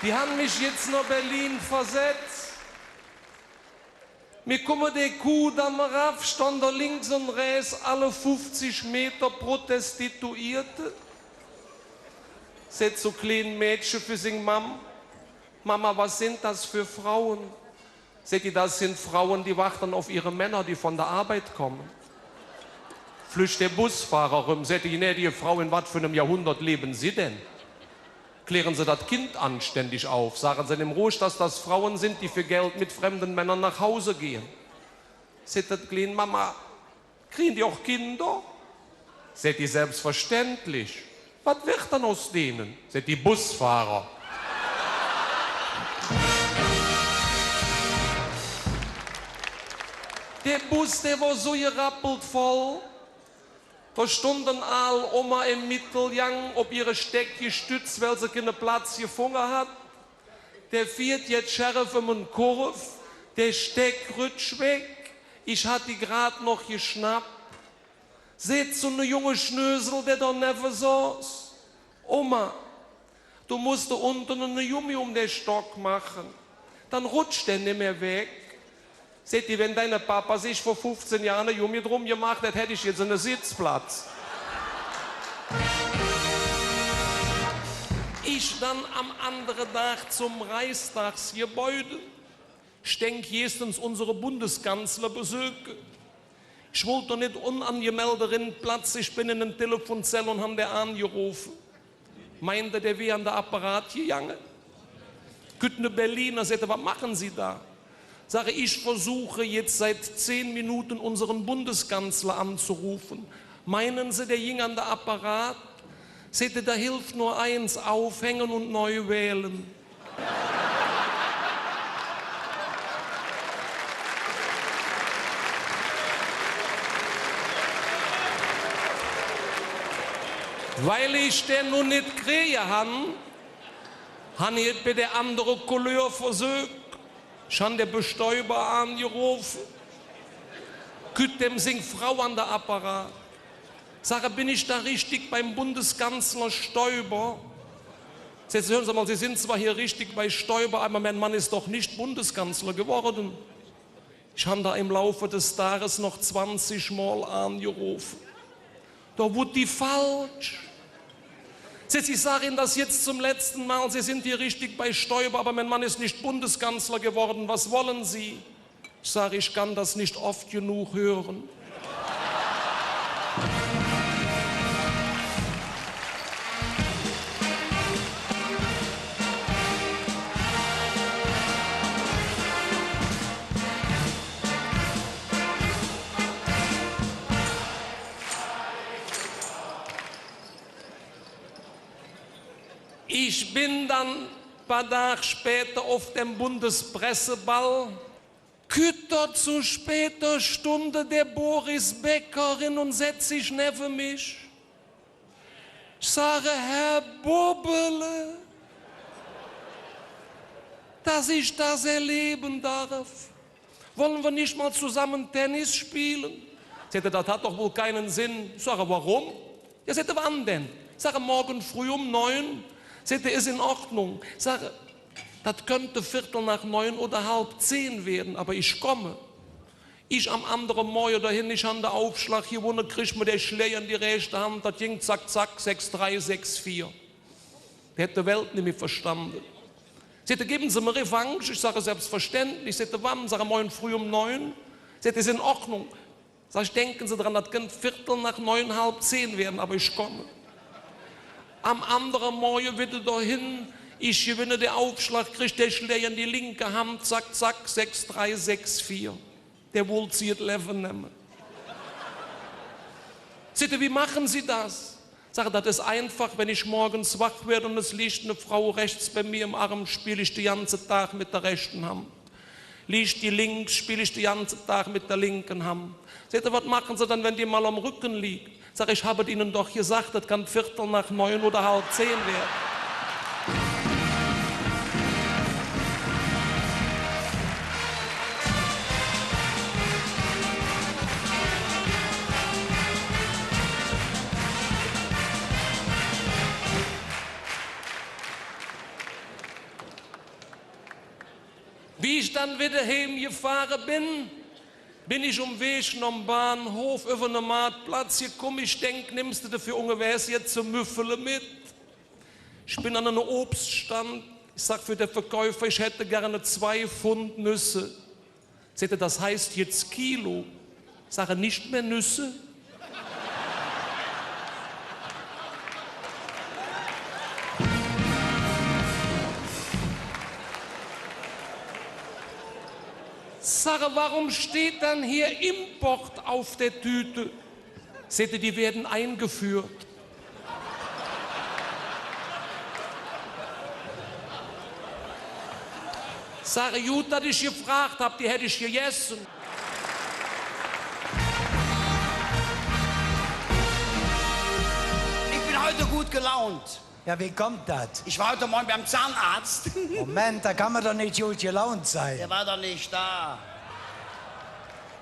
Die haben mich jetzt nach Berlin versetzt. Mir kommen die Kuh da mal rauf, stand da links und rechts alle 50 Meter Protestituierte. Seht so kleine Mädchen für sich, Mama, was sind das für Frauen? Seht ihr, das sind Frauen, die warten auf ihre Männer, die von der Arbeit kommen. Flücht der Busfahrer rum, seht ihr, ne, die Frau, in was für einem Jahrhundert leben Sie denn? Klären Sie das Kind anständig auf. Sagen Sie dem ruhig, dass das Frauen sind, die für Geld mit fremden Männern nach Hause gehen. Seht das kleine Mama, kriegen die auch Kinder? Seht ihr, selbstverständlich. Was wird dann aus denen? Seht die Busfahrer. Der Bus, der war so gerappelt voll. Da stunden all Oma im Mittelgang ob ihre Steck gestützt, weil sie keinen Platz gefunden hat. Der fährt jetzt Sheriff um den Kurve, der Steck rutscht weg. Ich hatte die gerade noch geschnappt. Seht so eine junge Schnösel, der da neben saß. Oma, du musst da unten eine Junge um den Stock machen. Dann rutscht der nicht mehr weg. Seht ihr, wenn deine Papa sich vor 15 Jahren eine Junge drum gemacht hat, hätte ich jetzt einen Sitzplatz. Ich dann am anderen Tag zum Reichstagsgebäude. Ich denke, erstens unsere Bundeskanzler besuchen. Ich wollte doch nicht unangemeldet Platz, ich bin in den Telefonzell und haben der angerufen. Meinte, der wäre an der Apparat gegangen. Küttene Berliner sagte, was machen Sie da? Sage, ich versuche jetzt seit 10 Minuten unseren Bundeskanzler anzurufen. Meinen Sie, der ging an der Apparat? Sagte, da hilft nur eins, aufhängen und neu wählen. Weil ich den nun nicht kriege, habe ich bei der anderen Couleur versucht. Ich habe den Bestäuber angerufen. Kütt dem sing Frau an der Apparat. Sage, bin ich da richtig beim Bundeskanzler Stoiber? Jetzt hören Sie mal, Sie sind zwar hier richtig bei Stoiber, aber mein Mann ist doch nicht Bundeskanzler geworden. Ich habe da im Laufe des Tages noch 20 Mal angerufen. Da wurde die falsch. Ich sage Ihnen das jetzt zum letzten Mal, Sie sind hier richtig bei Stoiber, aber mein Mann ist nicht Bundeskanzler geworden. Was wollen Sie? Ich sage, ich kann das nicht oft genug hören. Ich bin dann ein paar Tage später auf dem Bundespresseball. Kütter zu später Stunde der Boris Beckerin und setzt sich neben mich. Ich sage, Herr Bobele, dass ich das erleben darf. Wollen wir nicht mal zusammen Tennis spielen? Ich sagte, das hat doch wohl keinen Sinn. Ich sage, warum? Ja, sagte, wann denn? Ich sage, morgen früh um 9. Sagte, ist in Ordnung. Sage, das könnte 9:15 oder 9:30 werden, aber ich komme. Ich am anderen Morgen dahin, ich habe den Aufschlag hier, wo kriegt mir der Schläger in die rechte Hand, das ging zack, zack, 6-3, 6-4. Der hätte die Welt nicht mehr verstanden. Sagte, geben Sie mir Revanche? Ich sage, selbstverständlich. Sagte, wann? Sage, morgen früh um 9. Sagte, ist in Ordnung. Sag ich, denken Sie dran, das könnte 9:15, 9:30 werden, aber ich komme. Am anderen Morgen wieder dahin, ich gewinne den Aufschlag, kriegt der Schläger in die linke Hand, zack, zack, 6-3, 6-4. Der wollte sie das Leben nehmen. Sagte, wie machen Sie das? Sage, das ist einfach, wenn ich morgens wach werde und es liegt eine Frau rechts bei mir im Arm, spiele ich den ganzen Tag mit der rechten Hand. Liegt die links, spiele ich den ganzen Tag mit der linken Hand. Sagte, was machen Sie dann, wenn die mal am Rücken liegt? Sag ich, habe Ihnen doch gesagt, das kann 9:15 oder 9:30 werden. Wie ich dann wieder heimgefahren bin ich Weg am Bahnhof über den Marktplatz gekommen. Ich denk, nimmst du dafür ungefähr jetzt zum Müffele mit? Ich bin an einem Obststand. Ich sag für den Verkäufer, ich hätte gerne 2 Pfund Nüsse. Seht ihr, das heißt jetzt Kilo. Ich sage nicht mehr Nüsse. Sage, warum steht dann hier Import auf der Tüte? Seht ihr, die werden eingeführt. Sage, gut, dass ich gefragt hab, die hätte ich gegessen. Ich bin heute gut gelaunt. Ja, wie kommt das? Ich war heute Morgen beim Zahnarzt. Moment, da kann man doch nicht gut gelaunt sein. Der war doch nicht da.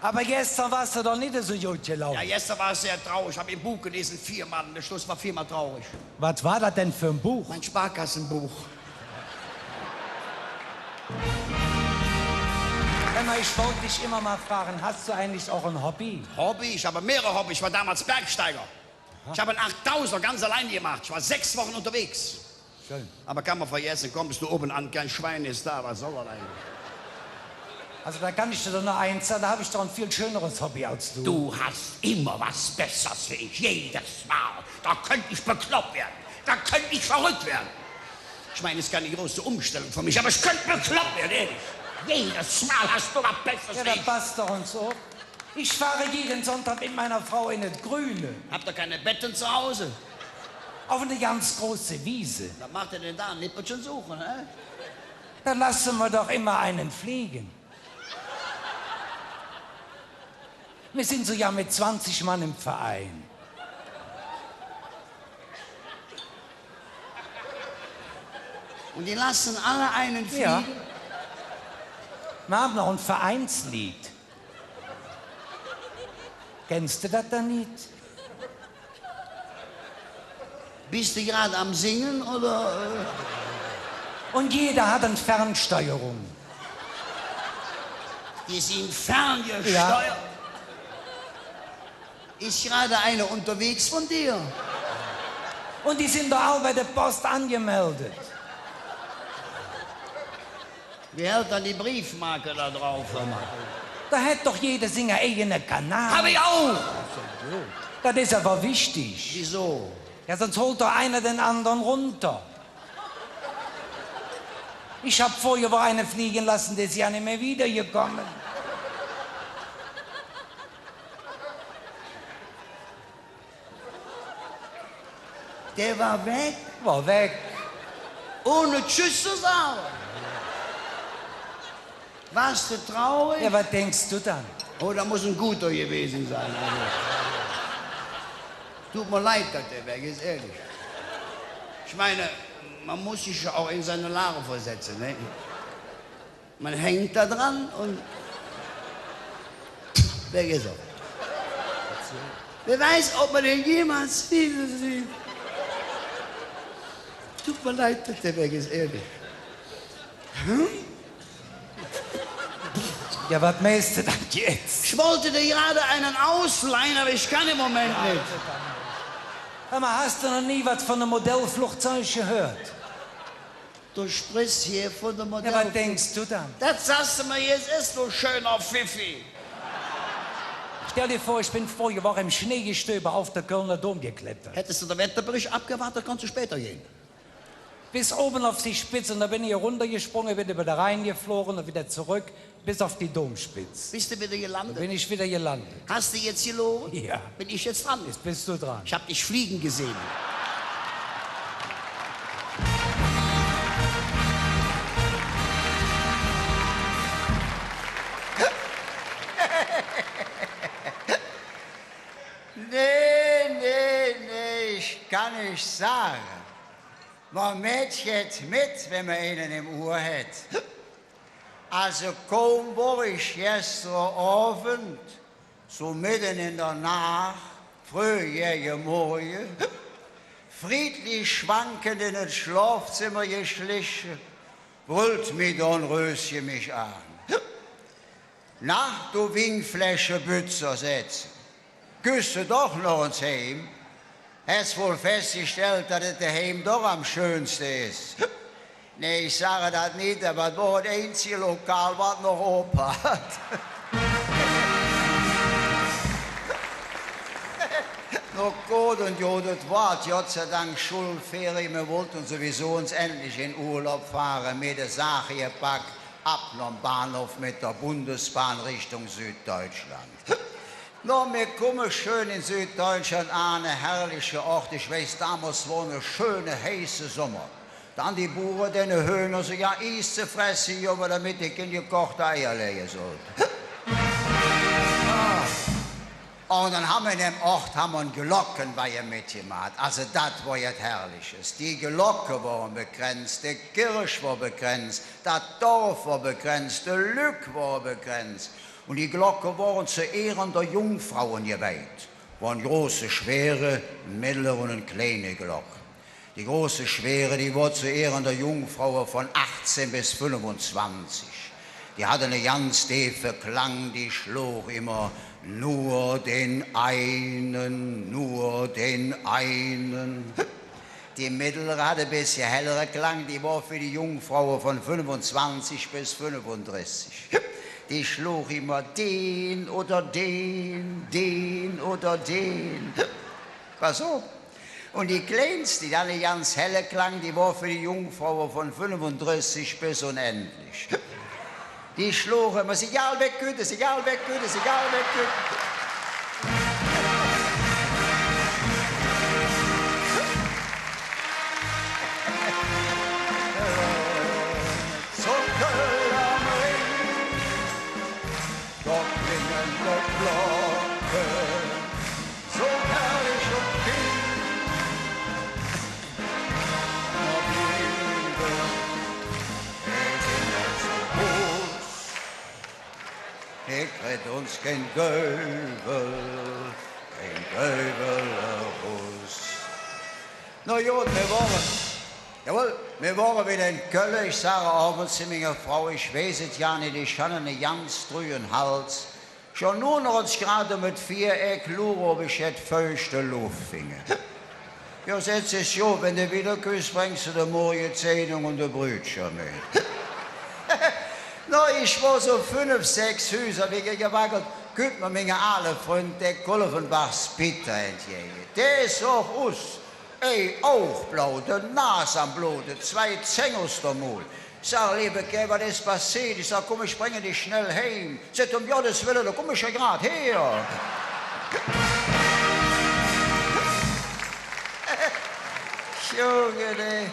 Aber gestern warst du doch nicht so gut gelaunt. Ja, gestern war es sehr traurig. Ich habe im Buch gelesen, 4-mal. Der Schluss war 4-mal traurig. Was war das denn für ein Buch? Mein Sparkassenbuch. Emma, ich wollte dich immer mal fragen, hast du eigentlich auch ein Hobby? Hobby? Ich habe mehrere Hobbys. Ich war damals Bergsteiger. Ich habe einen 8000er ganz allein gemacht. Ich war 6 Wochen unterwegs. Schön. Aber kann man vergessen, kommst du oben an, kein Schwein ist da. Was soll das eigentlich? Also da kann ich dir doch nur eins sagen, da habe ich doch ein viel schöneres Hobby als du. Du hast immer was Besseres wie ich. Jedes Mal. Da könnte ich bekloppt werden. Da könnte ich verrückt werden. Ich meine, es ist keine große Umstellung für mich, aber ich könnte bekloppt werden, ehrlich. Jedes Mal hast du was Besseres Ja, wie das ich. passt doch uns so. Ich fahre jeden Sonntag mit meiner Frau in das Grüne. Habt ihr keine Betten zu Hause? Auf eine ganz große Wiese. Was macht ihr denn da? Ein Nipperchen suchen, hä? Da lassen wir doch immer einen fliegen. Wir sind so ja mit 20 Mann im Verein. Und die lassen alle einen fliegen? Ja. Wir haben noch ein Vereinslied. Kennst du das dann nicht? Bist du gerade am Singen oder? Und jeder hat eine Fernsteuerung. Die sind ferngesteuert. Ja. Ist gerade eine unterwegs von dir? Und die sind doch auch bei der Post angemeldet. Wer hält dann die Briefmarke da drauf? Da hätte doch jeder Singer eigenen Kanal. Hab ich auch! Das ist aber wichtig. Wieso? Ja, sonst holt doch einer den anderen runter. Ich hab vorher wo eine fliegen lassen, der ist ja nicht mehr wiedergekommen. Der war weg, War weg. ohne Tschüss zu sagen. Warst du traurig? Ja, was denkst du dann? Oh, da muss ein guter gewesen sein. Also. Tut mir leid, dass der weg ist, ehrlich. Ich meine, man muss sich ja auch in seine Lage versetzen. Ne? Man hängt da dran und weg ist er. Wer weiß, ob man den jemals wieder sieht. Tut mir leid, dass der weg ist, ehrlich. Ja, was meinst du dann jetzt? Ich wollte dir gerade einen ausleihen, aber ich kann im Moment nicht. Hör mal, hast du noch nie was von einem Modellflugzeug gehört? Du sprichst hier von der Ja, Modell. was denkst du dann? Das sagst du mir jetzt ist so schöner Pfiffi. Stell dir vor, ich bin vorige Woche im Schneegestöber auf der Kölner Dom geklettert. Hättest du den Wetterbericht abgewartet, kannst du später gehen. Bis oben auf die Spitze und da bin ich runtergesprungen, bin wieder reingeflogen und wieder zurück bis auf die Domspitze. Bist du wieder gelandet? Bin ich wieder gelandet. Hast du jetzt gelogen? Ja. Bin ich jetzt dran? Jetzt bist du dran. Ich hab dich fliegen gesehen. Nee, ich kann nicht sagen. Man geht mit, wenn man einen im Ohr hat. Also kaum war ich gestern Abend, so mitten in der Nacht, früh Morgen, friedlich schwankend in das Schlafzimmer geschlichen, brüllt mi Dornröschen mich an. Na, du Wingfläche Bützer setzen. Küsse doch noch ins Heim. Hast wohl festgestellt, dass es daheim doch am schönsten ist. Nee, ich sage das nicht, aber das war das einzige Lokal, was noch Opa hat. Noch gut und ja, das war Gott sei Dank Schulferien. Wir wollten sowieso uns endlich in Urlaub fahren, mit der Sache gepackt, ab vom Bahnhof mit der Bundesbahn Richtung Süddeutschland. No, wir kommen schön in Süddeutschland an, ein herrlicher Ort. Ich weiß, damals war eine schöne, heiße Sommer. Dann die Bauern, die Hühner, so ja, Eis zu fressen, aber damit ich in gekochte Eier legen sollte. Und dann haben wir in dem Ort einen Glocken bei ihr mitgemacht. Also das war jetzt Herrliches. Die Glocke waren begrenzt, die Kirche war begrenzt, das Dorf war begrenzt, der Lück war begrenzt. Und die Glocken waren zu Ehren der Jungfrauen geweiht. Waren große, schwere, mittlere und kleine Glocken. Die große, schwere, die war zu Ehren der Jungfrauen von 18 bis 25. Die hatte eine ganz tiefe Klang, die schlug immer nur den einen, nur den einen. Die mittlere hatte ein bisschen hellere Klang, die war für die Jungfrauen von 25 bis 35. Die schlug immer den oder den oder den. Pass auf. Und die kleinste, die hatte eine ganz helle Klang, die war für die Jungfrauen von 35 bis unendlich. Die schlugen immer, egal weggüten, egal weggüten, egal weggüten. So Köln am Ring, dort klingen die Glocken, so herrlich und kühl. Ich red uns kein Göbel raus. Na ja, wir waren wieder in Köln. Ich sage abends zu meiner Frau, ich weiß es ja nicht, ich habe einen ganz trüben Hals. Schon nur noch als gerade mit Viereck lure, ob ich jetzt feuchte Luft finge. Ja, setz es schon, wenn du wieder küsst, bringst du die morgen Zähnung und die Brötchen mit. No, ich war so 5, 6 Häuser wie gewackelt, könnt man mir alle Freund der Kolvenbachs Peter entgegen. Der ist auch aus. Ey, Augblau, der Nase am Blut, 2 Zähne aus der Mund. Ich sag, liebe Kerl, was ist passiert? Ich sag, komm, ich bringe dich schnell heim. Sagt, um Gottes Willen, da komm ich ja grad her. Junge, ne.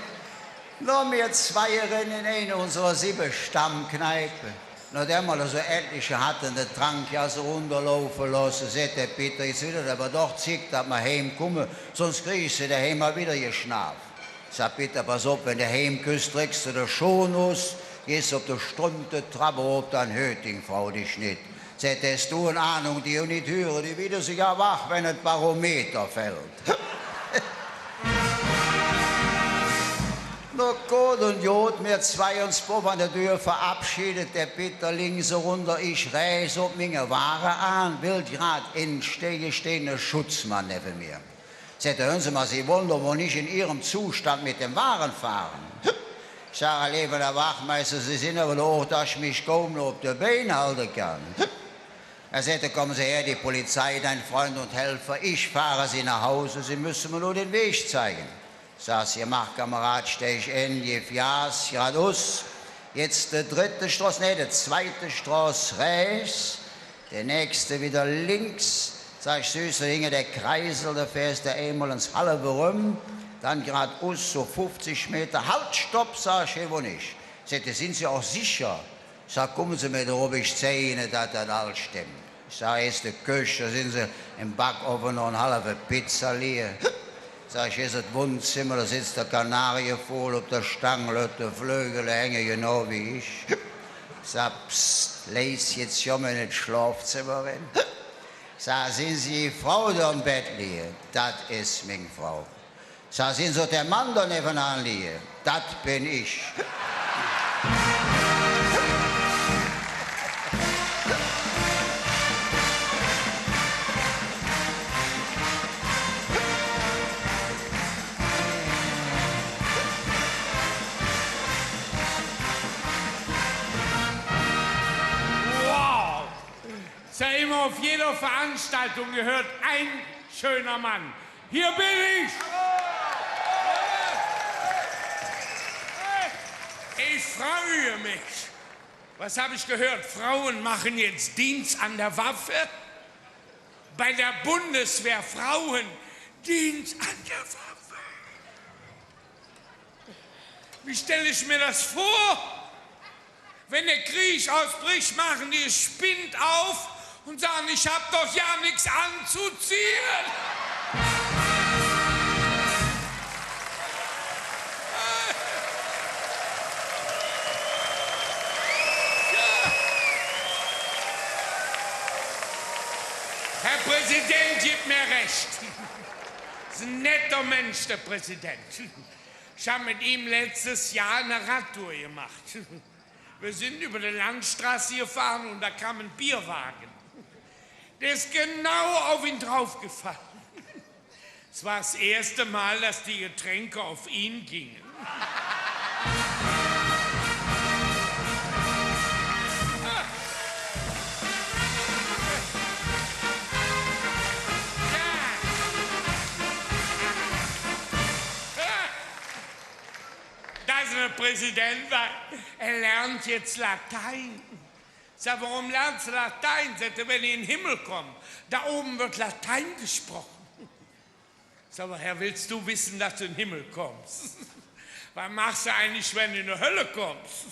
Nur wir 2 in eine unserer 7 Stammkneipe. Nur der mal so etliche hatten, der Trank ja so runterlaufen lassen. Sagt der Peter, jetzt will er aber doch zick, dass wir heimkommen, sonst kriegst du daheim mal wieder geschnappt. Sagt Peter, pass auf, wenn du heimküsst, trägst du den Schon aus, gehst auf die Strümpte Trappe hoch, dann hört die Frau dich nicht. Sagt, hast du eine Ahnung, die ich nicht höre, die wieder sich ja wach, wenn das Barometer fällt. Na gut und gut, wir 2 uns an der Tür verabschiedet, der Peter links runter, ich reiß auf meine Ware an, will grad in stehende Schutzmann neben mir. Sagt, hören Sie mal, Sie wollen doch wohl nicht in Ihrem Zustand mit dem Waren fahren. Ich sage, lieber der Wachmeister, Sie sind aber doch, dass ich mich kaum noch auf die Beine halten kann. Er sagte, kommen Sie her, die Polizei, dein Freund und Helfer, ich fahre Sie nach Hause, Sie müssen mir nur den Weg zeigen. Sag's, ihr macht, Kamerad, steh ich in, gib Jas, geradeaus. Jetzt der 3. Straße, nee, der 2. Straße rechts, der nächste wieder links. Sag ich, süße Dinge, der Kreisel, da fährst du einmal ins halbe rum, dann geradeaus, so 50 Meter. Halt, stopp, sag ich, hier wo nicht. Sagte, sind Sie auch sicher? Sag, kommen Sie mir drauf, ich zeige, dass das alles stimmt. Ich sag, ist die Küche, da sind Sie im Backofen noch eine halbe Pizza liegen. Sag ich, ist das Wohnzimmer, da sitzt der Kanarienvogel auf der Stange, die Flügel hängen genau wie ich. Sag, psst, les jetzt schon mal in das Schlafzimmer rein. Sag, sind Sie die Frau, die am Bett liegt? Das ist meine Frau. Sag, sind Sie der Mann, der nebenan liegt? Das bin ich. Sag immer, auf jeder Veranstaltung gehört ein schöner Mann. Hier bin ich! Ich freue mich. Was habe ich gehört? Frauen machen jetzt Dienst an der Waffe? Bei der Bundeswehr Frauen Dienst an der Waffe. Wie stelle ich mir das vor? Wenn der Krieg ausbricht, machen die Spind auf und sagen, ich hab doch ja nichts anzuziehen. Herr Präsident, gib mir recht. Das ist ein netter Mensch, der Präsident. Ich habe mit ihm letztes Jahr eine Radtour gemacht. Wir sind über die Landstraße gefahren und da kam ein Bierwagen. Der ist genau auf ihn draufgefallen. Es war das erste Mal, dass die Getränke auf ihn gingen. Der Präsident, weil er lernt jetzt Latein. Sag, warum lernst du Latein? Sagt er, wenn ich in den Himmel komme. Da oben wird Latein gesprochen. Sag, aber Herr, willst du wissen, dass du in den Himmel kommst? Was machst du eigentlich, wenn du in die Hölle kommst?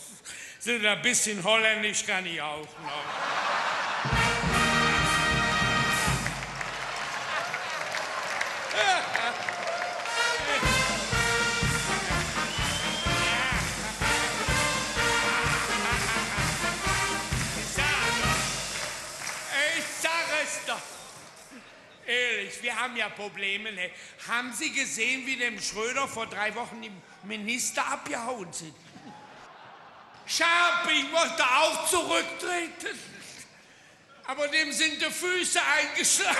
Sind ein bisschen Holländisch kann ich auch noch. Ehrlich, wir haben ja Probleme. Ne? Haben Sie gesehen, wie dem Schröder vor 3 Wochen die Minister abgehauen sind? Scharping wollte auch zurücktreten. Aber dem sind die Füße eingeschlagen.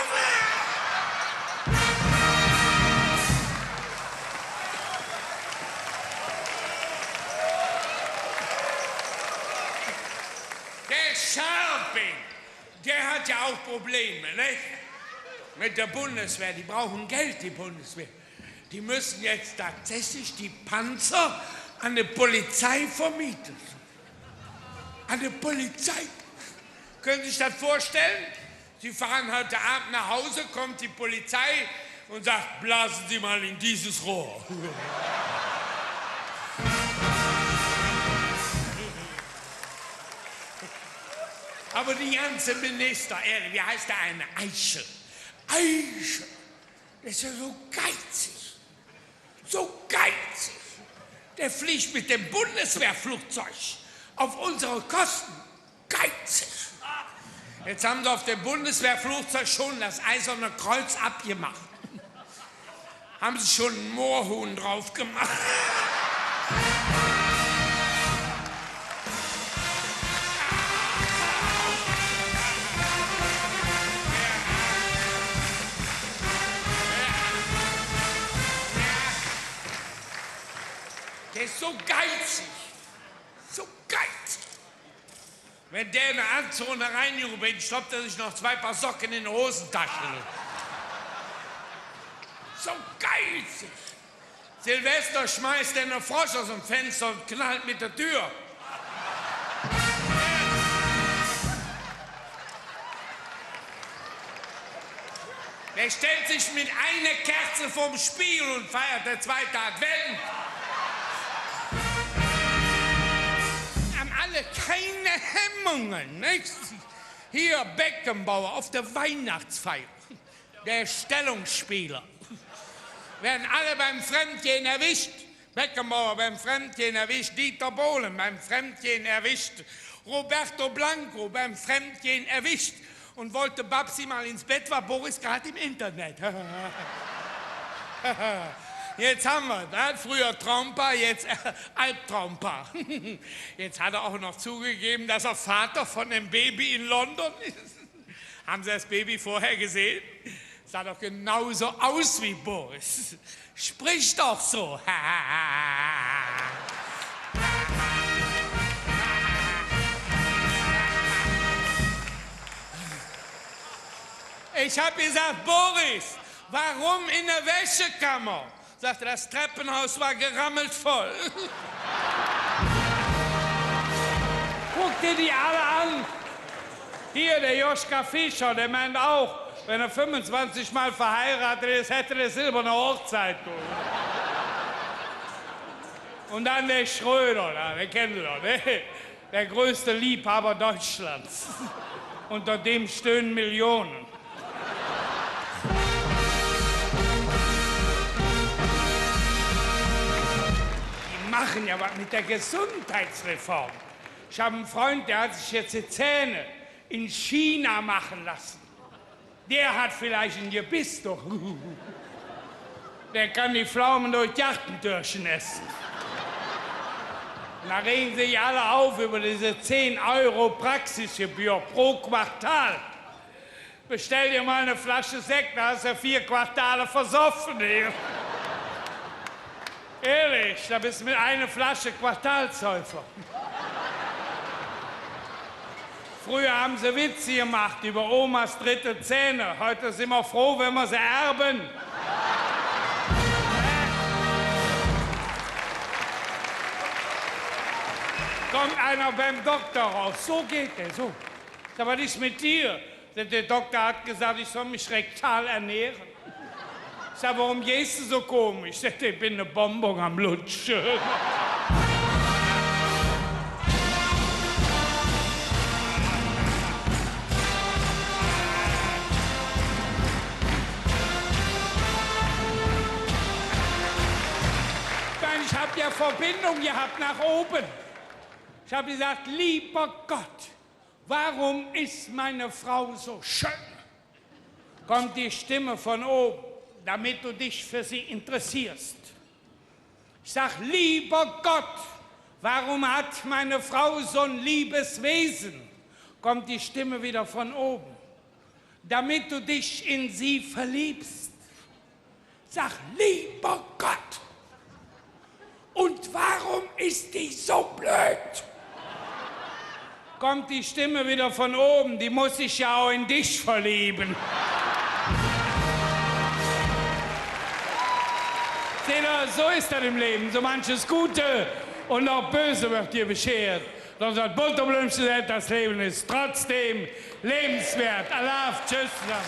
Der Scharping, der hat ja auch Probleme, nicht? Mit der Bundeswehr, die brauchen Geld, die Bundeswehr. Die müssen jetzt tatsächlich die Panzer an die Polizei vermieten. An die Polizei. Können Sie sich das vorstellen? Sie fahren heute Abend nach Hause, kommt die Polizei und sagt, blasen Sie mal in dieses Rohr. Aber die ganze Minister, ehrlich, wie heißt der eine? Eichel. Eichel, der ist ja so geizig, so geizig. Der fliegt mit dem Bundeswehrflugzeug auf unsere Kosten. Geizig. Jetzt haben sie auf dem Bundeswehrflugzeug schon das Eiserne Kreuz abgemacht. Haben sie schon ein Moorhuhn drauf gemacht. Der ist so geizig, so geizig. Wenn der in eine Anzone reinjubelt, stoppt er sich noch 2 Paar Socken in die Hosentasche. So geizig. Silvester schmeißt er eine Frosch aus dem Fenster und knallt mit der Tür. Der stellt sich mit einer Kerze vorm Spiegel und feiert der 2. Advent. Keine Hemmungen, nicht? Hier Beckenbauer auf der Weihnachtsfeier, der Stellungsspieler, werden alle beim Fremdgehen erwischt. Beckenbauer beim Fremdgehen erwischt, Dieter Bohlen beim Fremdgehen erwischt, Roberto Blanco beim Fremdgehen erwischt und wollte Babsi mal ins Bett, war Boris gerade im Internet. Jetzt haben wir das, früher Traumpaar, jetzt Albtraumpaar. Jetzt hat er auch noch zugegeben, dass er Vater von einem Baby in London ist. Haben Sie das Baby vorher gesehen? Sah doch genauso aus wie Boris. Sprich doch so. Ich hab gesagt, Boris, warum in der Wäschekammer? Sagte, das Treppenhaus war gerammelt voll. Guck dir die alle an. Hier, der Joschka Fischer, der meint auch, wenn er 25 Mal verheiratet ist, hätte er silberne Hochzeit. Und dann der Schröder, den kennen Sie doch, ne? Der größte Liebhaber Deutschlands. Unter dem stöhnen Millionen. Die machen ja was mit der Gesundheitsreform. Ich habe einen Freund, der hat sich jetzt die Zähne in China machen lassen. Der hat vielleicht ein Gebiss doch. Der kann die Pflaumen durch Jachtentürchen essen. Da regen sich alle auf über diese 10 € Praxisgebühr pro Quartal. Bestell dir mal eine Flasche Sekt, da hast du 4 Quartale versoffen hier. Ehrlich, da bist du mit einer Flasche Quartalsäufer. Früher haben sie Witze gemacht über Omas dritte Zähne. Heute sind wir froh, wenn wir sie erben. Kommt einer beim Doktor raus. So geht er, so. Ich sag, was ist mit dir? Der Doktor hat gesagt, ich soll mich rektal ernähren. Ich sag, warum gehst du so komisch? Ich bin eine Bonbon am Lutschen. Ich habe ja Verbindung gehabt nach oben. Ich habe gesagt, lieber Gott, warum ist meine Frau so schön? Kommt die Stimme von oben, damit du dich für sie interessierst. Ich sag, lieber Gott, warum hat meine Frau so ein liebes Wesen? Kommt die Stimme wieder von oben, damit du dich in sie verliebst. Ich sag, lieber Gott, und warum ist die so blöd? Kommt die Stimme wieder von oben, die muss sich ja auch in dich verlieben. Seht ihr, so ist das im Leben. So manches Gute und auch Böse wird dir beschert. Doch das Butterblümchen sagt, das Leben ist trotzdem lebenswert. Allah, tschüss zusammen.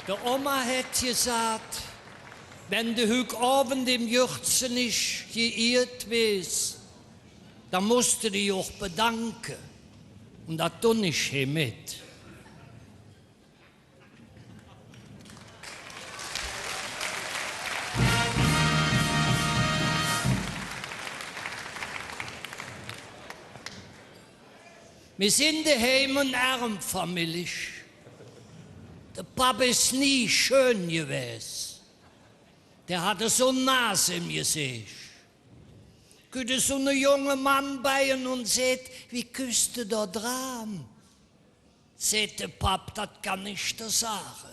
Der Oma hat gesagt, wenn du heute Abend im Jürzen nicht geirrt bist, dann musst du dich auch bedanken. Und das tue ich hier mit. Wir sind daheim eine Armfamilie. Der Papa ist nie schön gewesen. Der hatte so eine Nase im Gesicht. Kommt so ein junger Mann bei ihm und sagt, wie küsst du da dran? Sagt der Papa, das kann ich dir sagen.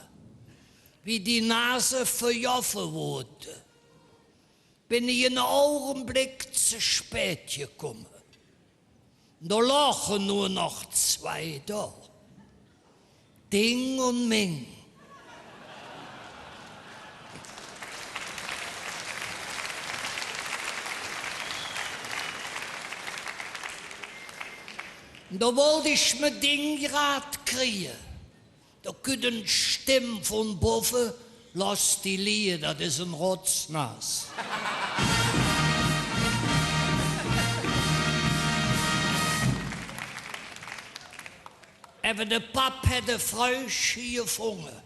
Wie die Nase verjoffen wurde, bin ich in einem Augenblick zu spät gekommen. Da lachen nur noch 2 da. Ding und Ming. Da wollte ich mir Ding grad kriegen. Da küden Stimmen von Buffe, lass die Lie, das ist ein Rotznass. Aber der Pap hätte frisch gefunden.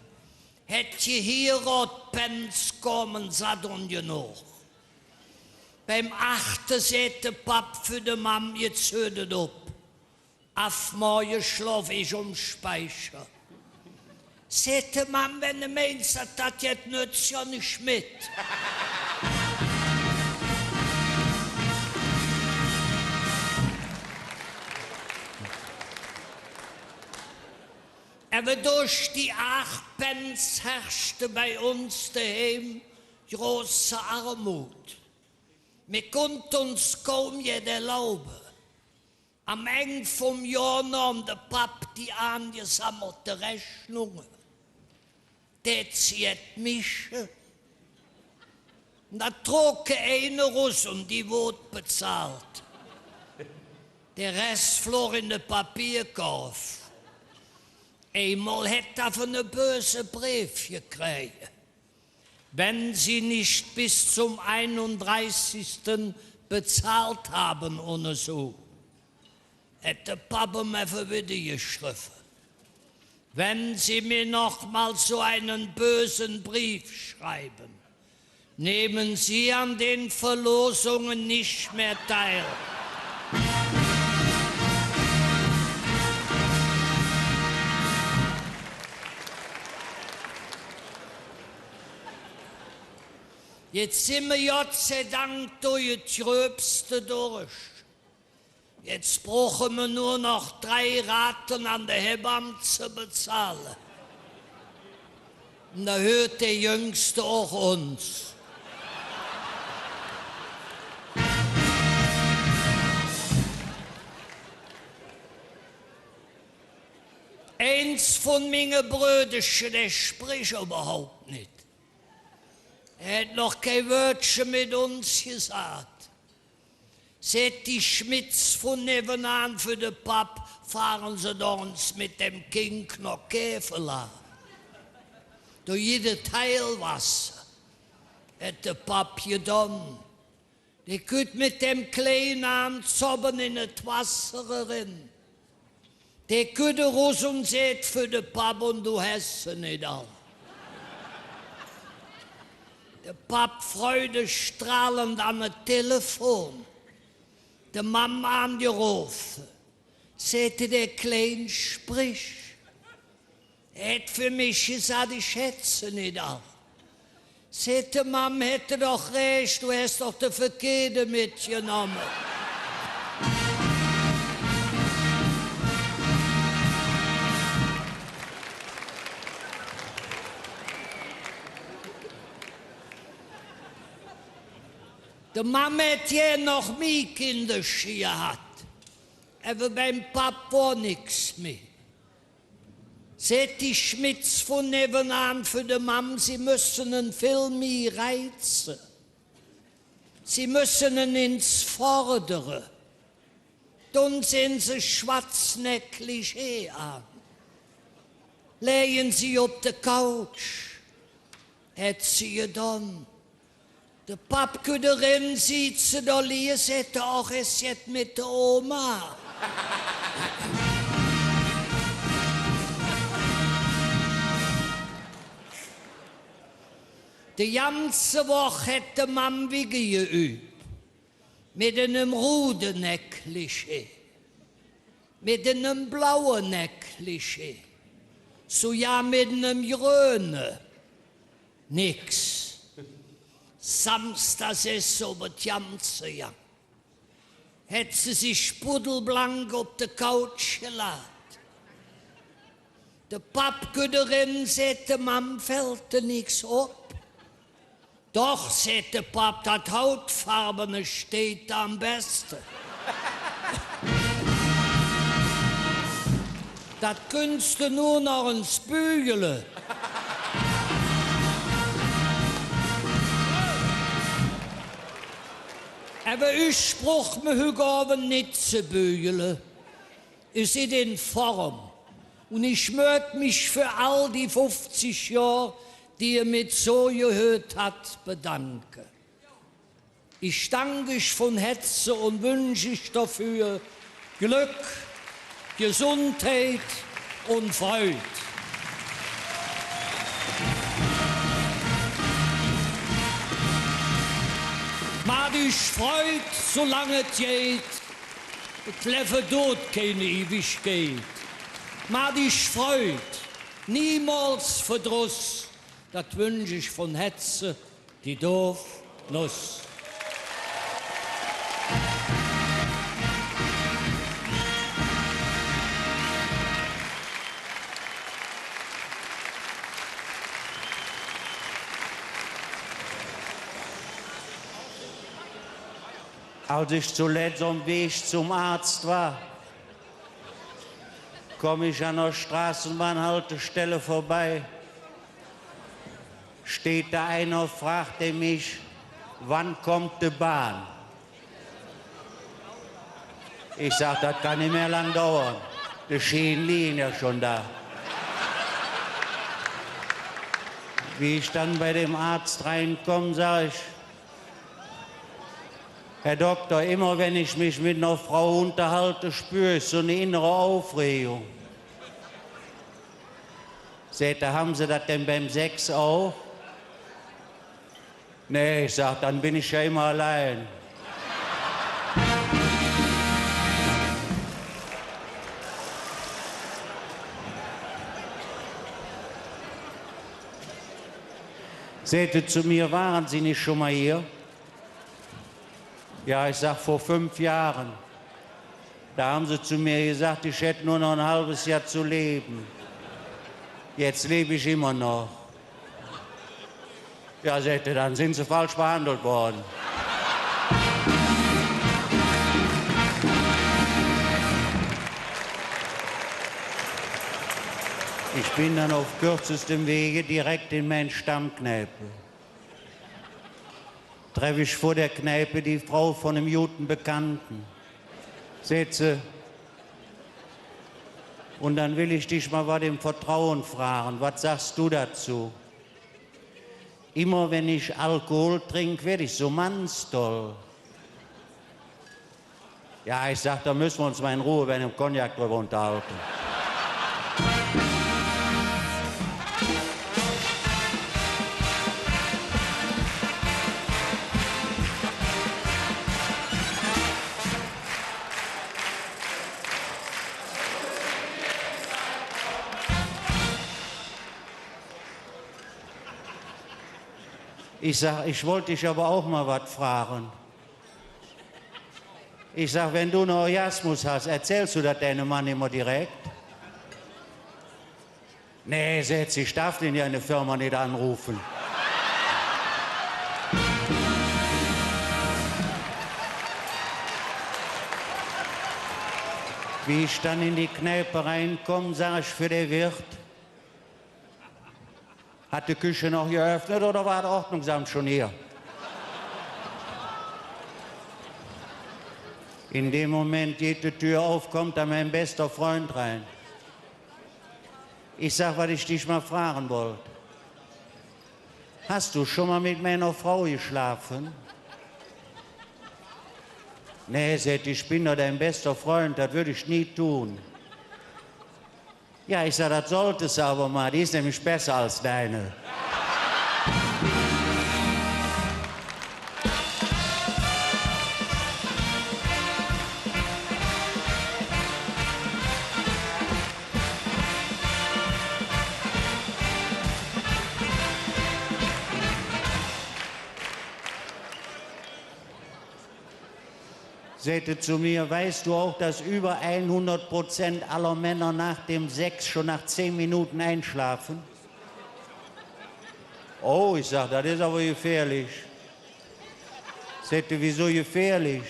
Hätte hier Rotpens kommen, satt und genug. Beim 8. sagt der Pap für die Mam, jetzt hört es auf. Auf morgen schlaf ich Speicher. Sagt die Mam, wenn du meinst, das jetzt nützt ja nicht mit. Aber durch die 8 Pence herrschte bei uns daheim große Armut. Wir konnten uns kaum jeder erlauben. Am Ende vom Jahr nahm der Pap die angesammelte Rechnungen. Der zieht mich. Da trug eine raus und die wurde bezahlt. Der Rest flog in den Papierkauf. Einmal hätte er von einem bösen Brief gekriegt. Wenn Sie nicht bis zum 31. bezahlt haben oder so, hätte Papa mir wieder geschrieben. Wenn Sie mir noch mal so einen bösen Brief schreiben, nehmen Sie an den Verlosungen nicht mehr teil. Jetzt sind wir Gott sei Dank durch das Gröbste durch. Jetzt brauchen wir nur noch 3 Raten an der Hebamme zu bezahlen. Und da hört der Jüngste auch uns. Eins von meinen Bröderchen, der spricht überhaupt nicht. Er hat noch kein Wörtchen mit uns gesagt. Seht die Schmitz von nebenan für den Pap, fahren sie doch uns mit dem Kind noch Käferla. Durch jede Teilwasser hat der Pap getan. Die könnt mit dem kleinen Arm zobbern in das Wasser rein. Die könnt raus und seht für den Pap und du hast sie nicht all. Der Pap freudestrahlend an das Telefon. Der Mama angerufen. Sagte, der Kleine spricht. Er hat für mich gesagt, ich schätze nicht all. Sagte, Mama hätte doch recht, du hast doch den Verkehrten mitgenommen. Der Mama hat ja noch mehr Kinder gehabt. Aber beim Pap war nichts mehr. Seht die Schmitz von nebenan für die Mama, sie müssen ihn viel mehr reizen. Sie müssen ihn ins Vordere. Dann sind sie schwarznäcklich an. Legen sie auf der Couch. Hat sie getan. Der Pap könnte rennen, sieht sie da lesen, hätte auch es jetzt mit der Oma. Die ganze Woche hätte man wie geübt. Mit einem roten Neckliche. Mit einem blauen Neckliche. So ja mit einem grünen. Nix. Samstags ist so über die ganze Jahr. Hätte sie sich pudelblank auf der Couch geladen. Der Pappgüterin sagte, Mam, fällt dir nichts ab. Doch, sagte Pap, das Hautfarbene steht am besten. Das könntest du nur noch ins Bügeln. Aber ich brauch mir heute Abend nicht zu bügeln. Ich bin in Form. Und ich möchte mich für all die 50 Jahre, die ihr mit so gehört hat, bedanken. Ich danke euch von Herzen und wünsche euch dafür Glück, Gesundheit und Freude. Mag dich freut, solange es geht, Kleffe dort keine Ewigkeit. Mag dich freut, niemals Verdruss, das wünsche ich von Herzen, die Dorfnuss. Als ich zuletzt am Weg zum Arzt war, komme ich an der Straßenbahnhaltestelle vorbei. Steht da einer, fragte mich, wann kommt die Bahn? Ich sag, das kann nicht mehr lang dauern. Die Schienen liegen ja schon da. Wie ich dann bei dem Arzt reinkomme, sage ich, Herr Doktor, immer wenn ich mich mit einer Frau unterhalte, spüre ich so eine innere Aufregung. Seht ihr, haben Sie das denn beim Sex auch? Nee, ich sag, dann bin ich ja immer allein. Seht ihr zu mir, waren Sie nicht schon mal hier? Ja, ich sag, vor 5 Jahren. Da haben Sie zu mir gesagt, ich hätte nur noch ein halbes Jahr zu leben. Jetzt lebe ich immer noch. Ja, seht ihr, dann sind Sie falsch behandelt worden. Ich bin dann auf kürzestem Wege direkt in meine Stammkneipe. Treffe ich vor der Kneipe die Frau von einem guten Bekannten. Seht sie, und dann will ich dich mal was im Vertrauen fragen. Was sagst du dazu? Immer wenn ich Alkohol trinke, werde ich so mannstoll. Ja, ich sag, da müssen wir uns mal in Ruhe bei einem Cognac drüber unterhalten. Ich sag, ich wollte dich aber auch mal was fragen. Ich sag, wenn du einen Orgasmus hast, erzählst du das deinem Mann immer direkt? Nee, Setz, ich darf den ja in der Firma nicht anrufen. Wie ich dann in die Kneipe reinkomme, sag ich für den Wirt, hat die Küche noch geöffnet oder war der Ordnungsamt schon hier? In dem Moment geht die Tür auf, kommt da mein bester Freund rein. Ich sag, was ich dich mal fragen wollte. Hast du schon mal mit meiner Frau geschlafen? Nee, sagt, ich bin doch dein bester Freund, das würde ich nie tun. Ja, ich sag, das solltest du aber mal, die ist nämlich besser als deine. Sagte zu mir, weißt du auch, dass über 100% aller Männer nach dem Sex schon nach 10 Minuten einschlafen? Oh, ich sag, das ist aber gefährlich. Sagte, wieso gefährlich?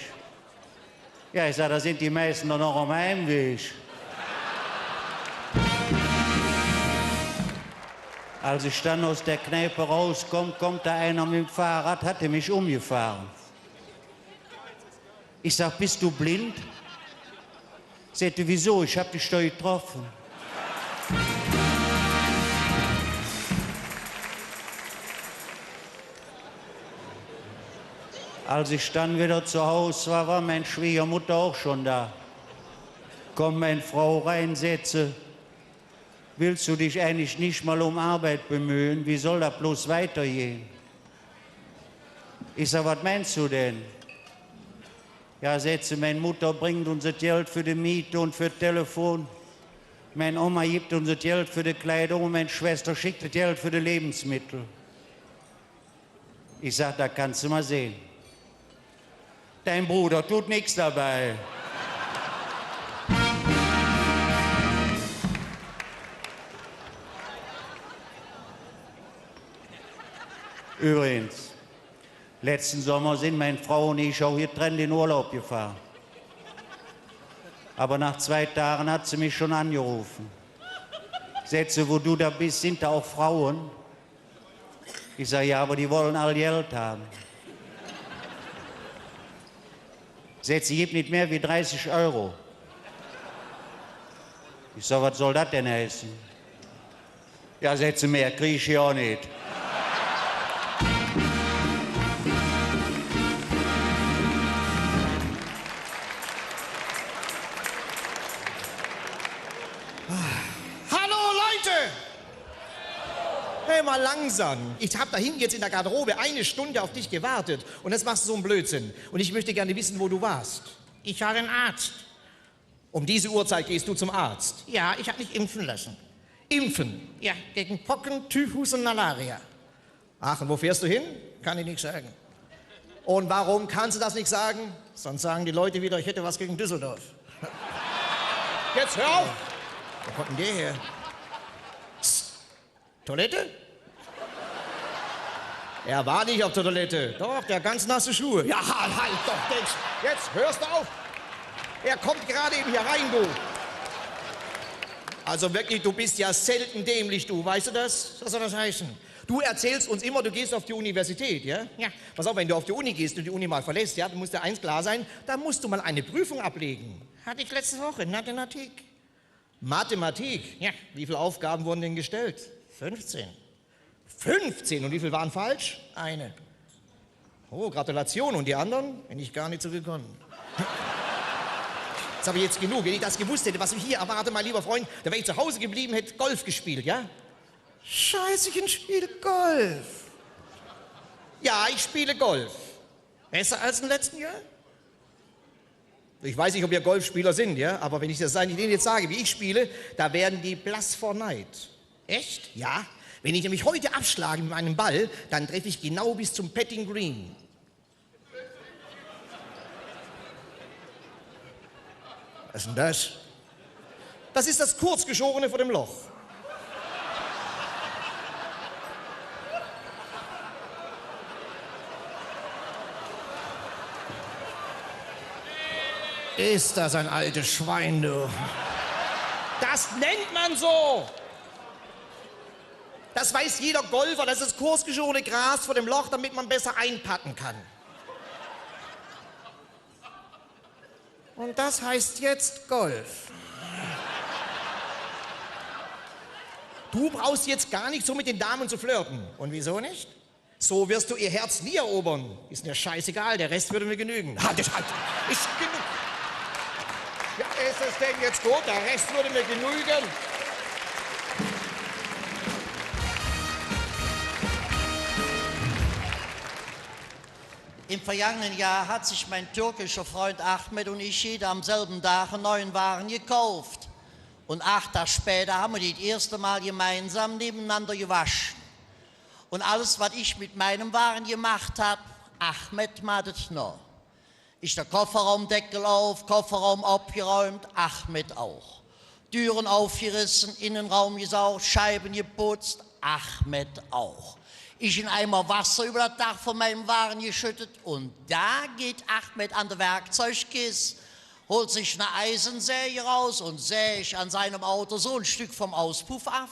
Ja, ich sag, da sind die meisten doch noch am Heimweg. Als ich dann aus der Kneipe rauskomme, kommt da einer mit dem Fahrrad, hatte mich umgefahren. Ich sag, bist du blind? Sagte, wieso? Ich hab dich doch getroffen. Als ich dann wieder zu Hause war, war meine Schwiegermutter auch schon da. Kommt meine Frau rein, setze, willst du dich eigentlich nicht mal um Arbeit bemühen? Wie soll das bloß weitergehen? Ich sag, was meinst du denn? Ja, Sätze, meine Mutter bringt uns das Geld für die Miete und für das Telefon. Meine Oma gibt uns das Geld für die Kleidung und meine Schwester schickt das Geld für die Lebensmittel. Ich sag, da kannst du mal sehen. Dein Bruder tut nichts dabei. Übrigens, Letzten Sommer sind meine Frau und ich auch hier drin in Urlaub gefahren. Aber nach 2 Tagen hat sie mich schon angerufen. Sätze, wo du da bist, sind da auch Frauen? Ich sage, ja, aber die wollen all Geld haben. Sätze, gib nicht mehr wie 30 Euro. Ich sage, was soll das denn heißen? Ja, Sätze, mehr krieg ich ja auch nicht. Hallo Leute! Hey, mal langsam. Ich habe da hinten jetzt in der Garderobe 1 Stunde auf dich gewartet und jetzt machst du so einen Blödsinn. Und ich möchte gerne wissen, wo du warst. Ich war ein Arzt. Um diese Uhrzeit gehst du zum Arzt. Ja, ich habe mich impfen lassen. Impfen. Ja, gegen Pocken, Typhus und Malaria. Ach, und wo fährst du hin? Kann ich nicht sagen. Und warum kannst du das nicht sagen? Sonst sagen die Leute wieder, ich hätte was gegen Düsseldorf. Jetzt hör auf! Wo kommt denn der her? Psst. Toilette? Er war nicht auf der Toilette. Doch, der hat ganz nasse Schuhe. Ja, halt doch, jetzt hörst du auf! Er kommt gerade eben hier rein, du! Also wirklich, du bist ja selten dämlich, du, weißt du das? Was soll das heißen? Du erzählst uns immer, du gehst auf die Universität, ja? Ja. Pass auf, wenn du auf die Uni gehst und die Uni mal verlässt, ja, dann muss dir eins klar sein, da musst du mal eine Prüfung ablegen. Hatte ich letzte Woche, Mathematik. Mathematik? Ja. Wie viele Aufgaben wurden denn gestellt? 15. 15? Und wie viele waren falsch? Eine. Oh, Gratulation. Und die anderen? Bin ich gar nicht so gekommen. Jetzt habe ich jetzt genug. Wenn ich das gewusst hätte, was mich hier erwartet, mein lieber Freund, dann wäre ich zu Hause geblieben, hätte Golf gespielt, ja? Scheiße, ich spiele Golf. Ja, ich spiele Golf. Besser als im letzten Jahr? Ich weiß nicht, ob ihr Golfspieler sind, ja? Aber wenn ich das Ihnen jetzt sage, wie ich spiele, da werden die blass vor Neid. Echt? Ja. Wenn ich nämlich heute abschlage mit meinem Ball, dann treffe ich genau bis zum Petting Green. Was ist denn das? Das ist das Kurzgeschorene vor dem Loch. Ist das ein altes Schwein, du? Das nennt man so. Das weiß jeder Golfer, das ist das kurzgeschorene Gras vor dem Loch, damit man besser einpatten kann. Und das heißt jetzt Golf. Du brauchst jetzt gar nicht so mit den Damen zu flirten. Und wieso nicht? So wirst du ihr Herz nie erobern. Ist mir scheißegal, der Rest würde mir genügen. Halt, ist genug. Ja, ist es denn jetzt gut? Der Rest würde mir genügen. Im vergangenen Jahr hat sich mein türkischer Freund Ahmed und ich jeder am selben Tag einen neuen Wagen gekauft. Und 8 Tage später haben wir das erste Mal gemeinsam nebeneinander gewaschen. Und alles, was ich mit meinem Wagen gemacht habe, Ahmed macht es noch. Ich der Kofferraumdeckel auf, Kofferraum abgeräumt, Ahmed auch. Türen aufgerissen, Innenraum gesaugt, Scheiben geputzt, Ahmed auch. Ich in Eimer Wasser über das Dach von meinem Wagen geschüttet und da geht Ahmed an der Werkzeugkiste, holt sich eine Eisensäge raus und säge an seinem Auto so ein Stück vom Auspuff ab.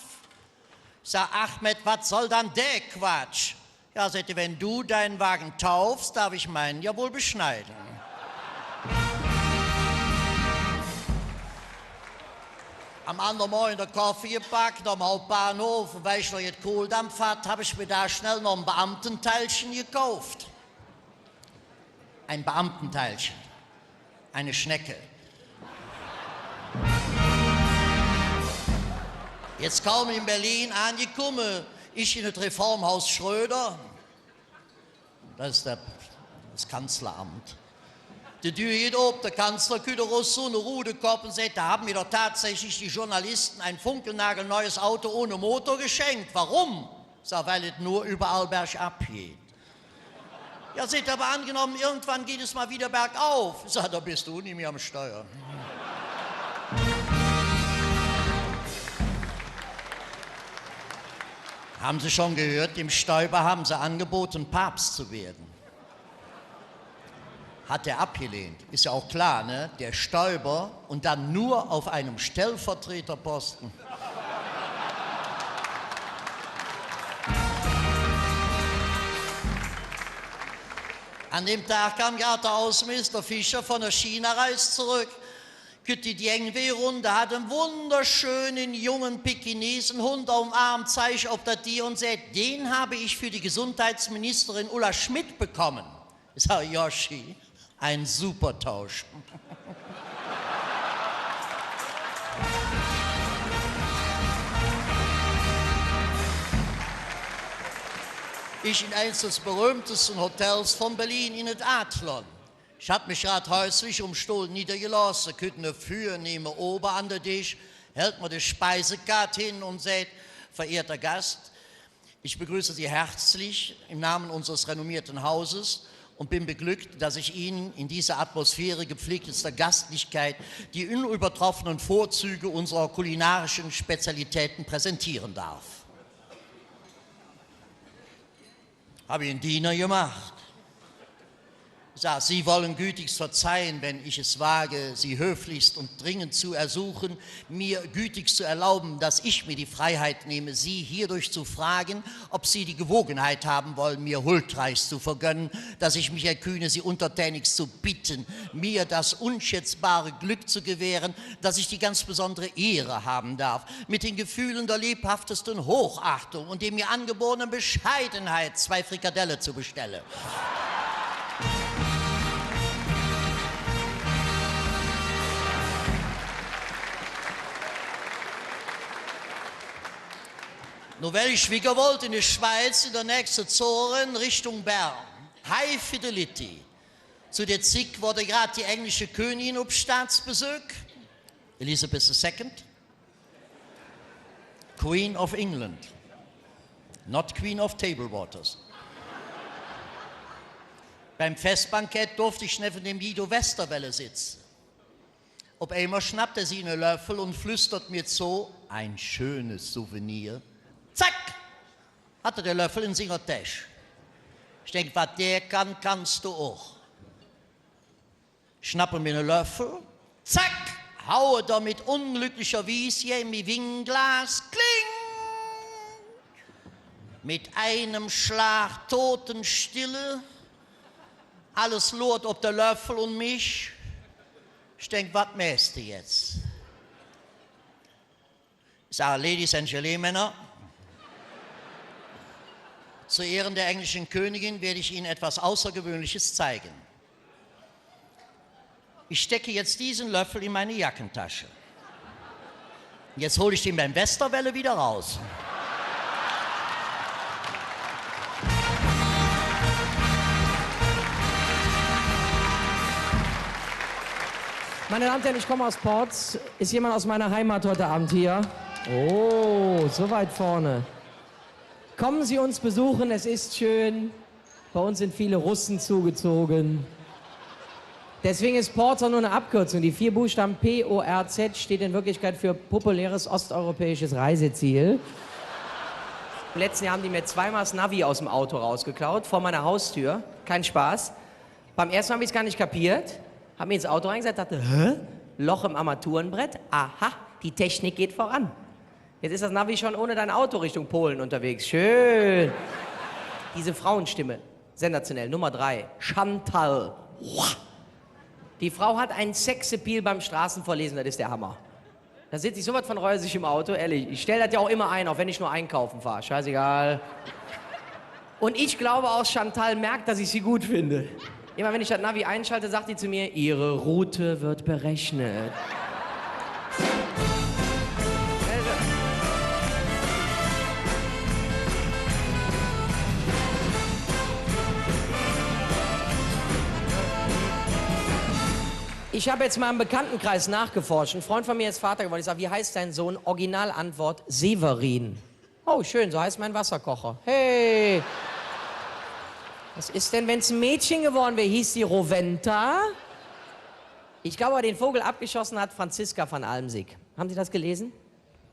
Ich sag, Ahmed, was soll dann der Quatsch? Ja, sagte, wenn du deinen Wagen taufst, darf ich meinen ja wohl beschneiden. Am anderen Morgen den Kaffee gepackt, am Hauptbahnhof, und weil ich noch jetzt Kohldampf hatte, habe ich mir da schnell noch ein Beamtenteilchen gekauft. Ein Beamtenteilchen. Eine Schnecke. Jetzt kaum in Berlin angekommen, ich in das Reformhaus Schröder. Das ist das Kanzleramt. Die Tür geht ob, der Kanzler kühlt raus so eine Rudekopf und sagt, da haben mir doch tatsächlich die Journalisten ein funkelnagelneues Auto ohne Motor geschenkt. Warum? Sag, weil es nur überall bergab geht. Ja, seht aber angenommen, irgendwann geht es mal wieder bergauf. Sag, da bist du nicht mehr am Steuer. Haben Sie schon gehört, dem Stoiber haben Sie angeboten, Papst zu werden. hat er abgelehnt. Ist ja auch klar, ne? Der Stoiber und dann nur auf einem Stellvertreterposten. An dem Tag kam gerade der Außenminister Fischer von der China-Reise zurück. Kütti die Engweh-Runde hat einen wunderschönen jungen Pekinesenhund auf dem Arm, zeig auf das Tier und sagt, den habe ich für die Gesundheitsministerin Ulla Schmidt bekommen. Ich sage, Yoshi, ein super Tausch. Ich in eines des berühmtesten Hotels von Berlin in das Adlon. Ich hatte mich gerade häuslich um Stuhl niedergelassen, könnte eine Führer nehmen, oben an der Tisch, hält mir die Speisekarte hin und sagt, verehrter Gast, ich begrüße Sie herzlich im Namen unseres renommierten Hauses und bin beglückt, dass ich Ihnen in dieser Atmosphäre gepflegtester Gastlichkeit die unübertroffenen Vorzüge unserer kulinarischen Spezialitäten präsentieren darf. Habe ich einen Diener gemacht. Ich sage, Sie wollen gütigst verzeihen, wenn ich es wage, Sie höflichst und dringend zu ersuchen, mir gütigst zu erlauben, dass ich mir die Freiheit nehme, Sie hierdurch zu fragen, ob Sie die Gewogenheit haben wollen, mir huldreichst zu vergönnen, dass ich mich erkühne, Sie untertänigst zu bitten, mir das unschätzbare Glück zu gewähren, dass ich die ganz besondere Ehre haben darf, mit den Gefühlen der lebhaftesten Hochachtung und der mir angeborenen Bescheidenheit 2 Frikadelle zu bestellen. Nur weil ich schwieger wollte in der Schweiz, in der nächsten Zoren Richtung Bern. High Fidelity. Zu der Zeit wurde gerade die englische Königin auf Staatsbesuch, Elizabeth II, Queen of England, not Queen of Table Waters. Beim Festbankett durfte ich neben dem Guido Westerwelle sitzen. Auf einmal schnappt er sie einen Löffel und flüstert mir zu, ein schönes Souvenir. Zack, hatte der Löffel in seiner Tasche. Ich denke, was der kann, kannst du auch. Schnappe mir einen Löffel, zack, haue damit unglücklicherweise hier in mein Winglas, kling! Mit einem Schlag Totenstille, alles lot auf der Löffel und mich. Ich denke, was mähst du jetzt? Ich sage, Ladies and Gentlemen, zu Ehren der englischen Königin werde ich Ihnen etwas Außergewöhnliches zeigen. Ich stecke jetzt diesen Löffel in meine Jackentasche. Jetzt hole ich den beim Westerwelle wieder raus. Meine Damen und Herren, ich komme aus Porz. Ist jemand aus meiner Heimat heute Abend hier? Oh, so weit vorne. Kommen Sie uns besuchen, es ist schön. Bei uns sind viele Russen zugezogen. Deswegen ist Porz auch nur eine Abkürzung. Die 4 Buchstaben P-O-R-Z steht in Wirklichkeit für populäres osteuropäisches Reiseziel. Im letzten Jahr haben die mir zweimal das Navi aus dem Auto rausgeklaut, vor meiner Haustür. Kein Spaß. Beim ersten Mal habe ich es gar nicht kapiert. Habe mir ins Auto reingesetzt, dachte, hä? Loch im Armaturenbrett? Aha, die Technik geht voran. Jetzt ist das Navi schon ohne dein Auto Richtung Polen unterwegs. Schön. Diese Frauenstimme, sensationell. Nummer 3, Chantal. Die Frau hat einen Sexappeal beim Straßenvorlesen, das ist der Hammer. Da sitze ich so was von reusig im Auto, ehrlich. Ich stelle das ja auch immer ein, auch wenn ich nur einkaufen fahre. Scheißegal. Und ich glaube auch, Chantal merkt, dass ich sie gut finde. Immer wenn ich das Navi einschalte, sagt die zu mir, Ihre Route wird berechnet. Ich habe jetzt mal im Bekanntenkreis nachgeforscht. Ein Freund von mir ist Vater geworden. Ich sage, wie heißt dein Sohn? Originalantwort, Severin. Oh, schön, so heißt mein Wasserkocher. Hey! Was ist denn, wenn es ein Mädchen geworden wäre? Hieß die Roventa? Ich glaube, den Vogel abgeschossen hat Franziska von Almsick. Haben Sie das gelesen?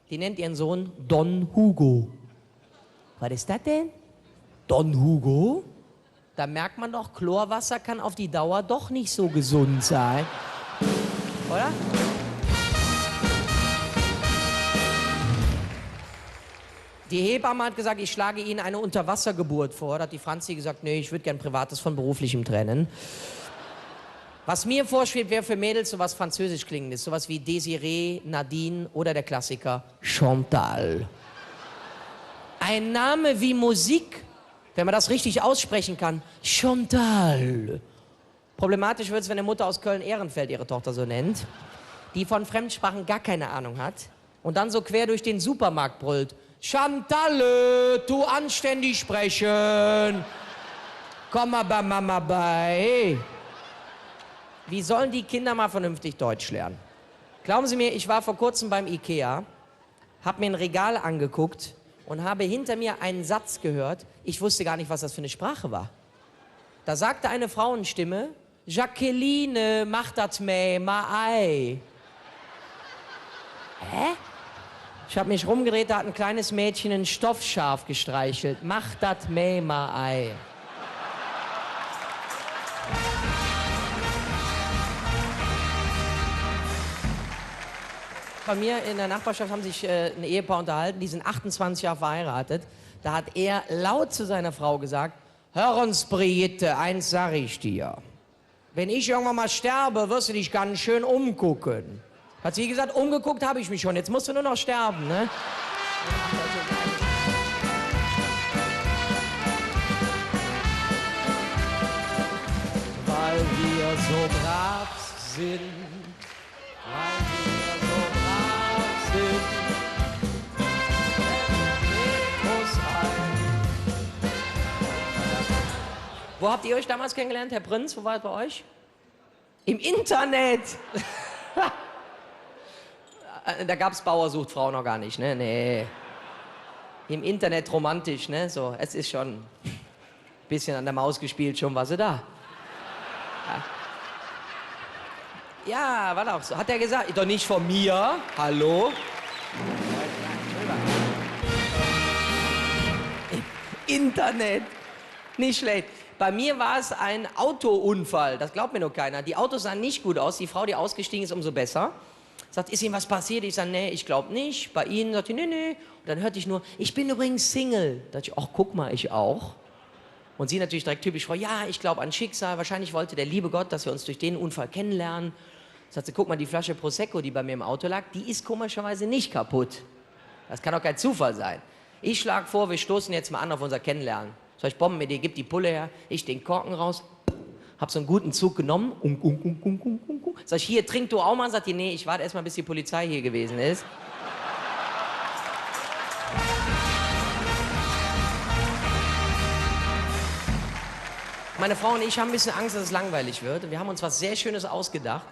Die nennt ihren Sohn Don Hugo. Was ist das denn? Don Hugo? Da merkt man doch, Chlorwasser kann auf die Dauer doch nicht so gesund sein. Oder? Die Hebamme hat gesagt, ich schlage Ihnen eine Unterwassergeburt vor. Da hat die Franzi gesagt, nee, ich würde gern Privates von Beruflichem trennen. Was mir vorschwebt, wäre für Mädels sowas französisch klingendes, sowas wie Desiree, Nadine oder der Klassiker Chantal. Ein Name wie Musik, wenn man das richtig aussprechen kann, Chantal. Problematisch wird es, wenn eine Mutter aus Köln-Ehrenfeld ihre Tochter so nennt, die von Fremdsprachen gar keine Ahnung hat und dann so quer durch den Supermarkt brüllt, Chantalle, tu anständig sprechen. Komm mal bei Mama bei. Wie sollen die Kinder mal vernünftig Deutsch lernen? Glauben Sie mir, ich war vor kurzem beim Ikea, habe mir ein Regal angeguckt und habe hinter mir einen Satz gehört. Ich wusste gar nicht, was das für eine Sprache war. Da sagte eine Frauenstimme, Jacqueline, mach das ma ei. Hä? Ich habe mich rumgedreht, da hat ein kleines Mädchen ein Stoffschaf gestreichelt. Mach das ma ei. Bei mir in der Nachbarschaft haben sich ein Ehepaar unterhalten, die sind 28 Jahre verheiratet. Da hat er laut zu seiner Frau gesagt, hör uns, Brigitte, eins sag ich dir. Wenn ich irgendwann mal sterbe, wirst du dich ganz schön umgucken. Hat sie gesagt, umgeguckt habe ich mich schon, jetzt musst du nur noch sterben, ne? Weil wir so brav sind, weil wir so brav sind, muss ein. Wo habt ihr euch damals kennengelernt, Herr Prinz? Wo war es bei euch? Im Internet! Da gab es Bauer sucht Frau noch gar nicht, ne? Nee. Im Internet romantisch, ne? So, es ist schon ein bisschen an der Maus gespielt, schon war sie da. Ja, war doch so. Hat er gesagt, doch nicht von mir. Hallo? Im Internet. Nicht schlecht. Bei mir war es ein Autounfall. Das glaubt mir nur keiner. Die Autos sahen nicht gut aus. Die Frau, die ausgestiegen ist, umso besser. Sagt, ist Ihnen was passiert? Ich sage, nee, ich glaube nicht. Bei Ihnen? Sagt die, nee, nee. Und dann hörte ich nur, ich bin übrigens Single. Da dachte ich, ach, guck mal, ich auch. Und sie natürlich direkt typisch, Frau, ja, ich glaube an Schicksal. Wahrscheinlich wollte der liebe Gott, dass wir uns durch den Unfall kennenlernen. Sagt sie, guck mal, die Flasche Prosecco, die bei mir im Auto lag, die ist komischerweise nicht kaputt. Das kann doch kein Zufall sein. Ich schlage vor, wir stoßen jetzt mal an auf unser Kennenlernen. Sag ich, Bombenidee, gib die Pulle her, ich den Korken raus. Hab so einen guten Zug genommen. Sag ich, hier, trink du auch mal. Sagt die, nee, ich warte erst mal, bis die Polizei hier gewesen ist. Meine Frau und ich haben ein bisschen Angst, dass es langweilig wird. Wir haben uns was sehr Schönes ausgedacht.